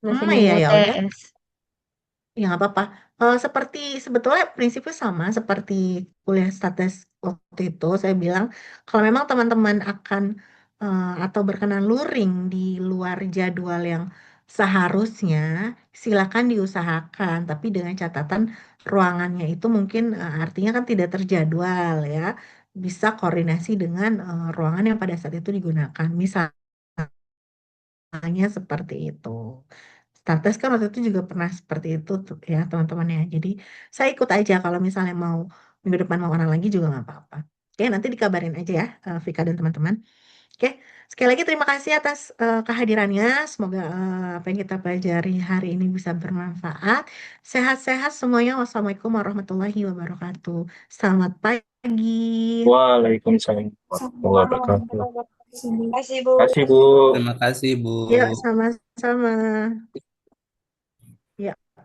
masih minggu Iya ya udah. UTS. Ya nggak apa-apa. Seperti sebetulnya prinsipnya sama seperti kuliah status waktu itu. Saya bilang kalau memang teman-teman akan atau berkenan luring di luar jadwal yang seharusnya, silakan diusahakan. Tapi dengan catatan ruangannya itu mungkin artinya kan tidak terjadwal ya. Bisa koordinasi dengan ruangan yang pada saat itu digunakan. Misalnya seperti itu. Status kan waktu itu juga pernah seperti itu tuh ya teman-teman ya. Jadi saya ikut aja kalau misalnya mau minggu depan mau orang lagi juga nggak apa-apa. Oke, nanti dikabarin aja ya Vika dan teman-teman. Oke, sekali lagi terima kasih atas kehadirannya. Semoga apa yang kita pelajari hari ini bisa bermanfaat. Sehat-sehat semuanya. Wassalamualaikum warahmatullahi wabarakatuh. Selamat pagi. Waalaikumsalam warahmatullahi Sama wabarakatuh. warahmatullahi wabarakatuh. Kasih, Bu. Terima kasih, Bu. Terima kasih, Bu. Yuk, sama-sama.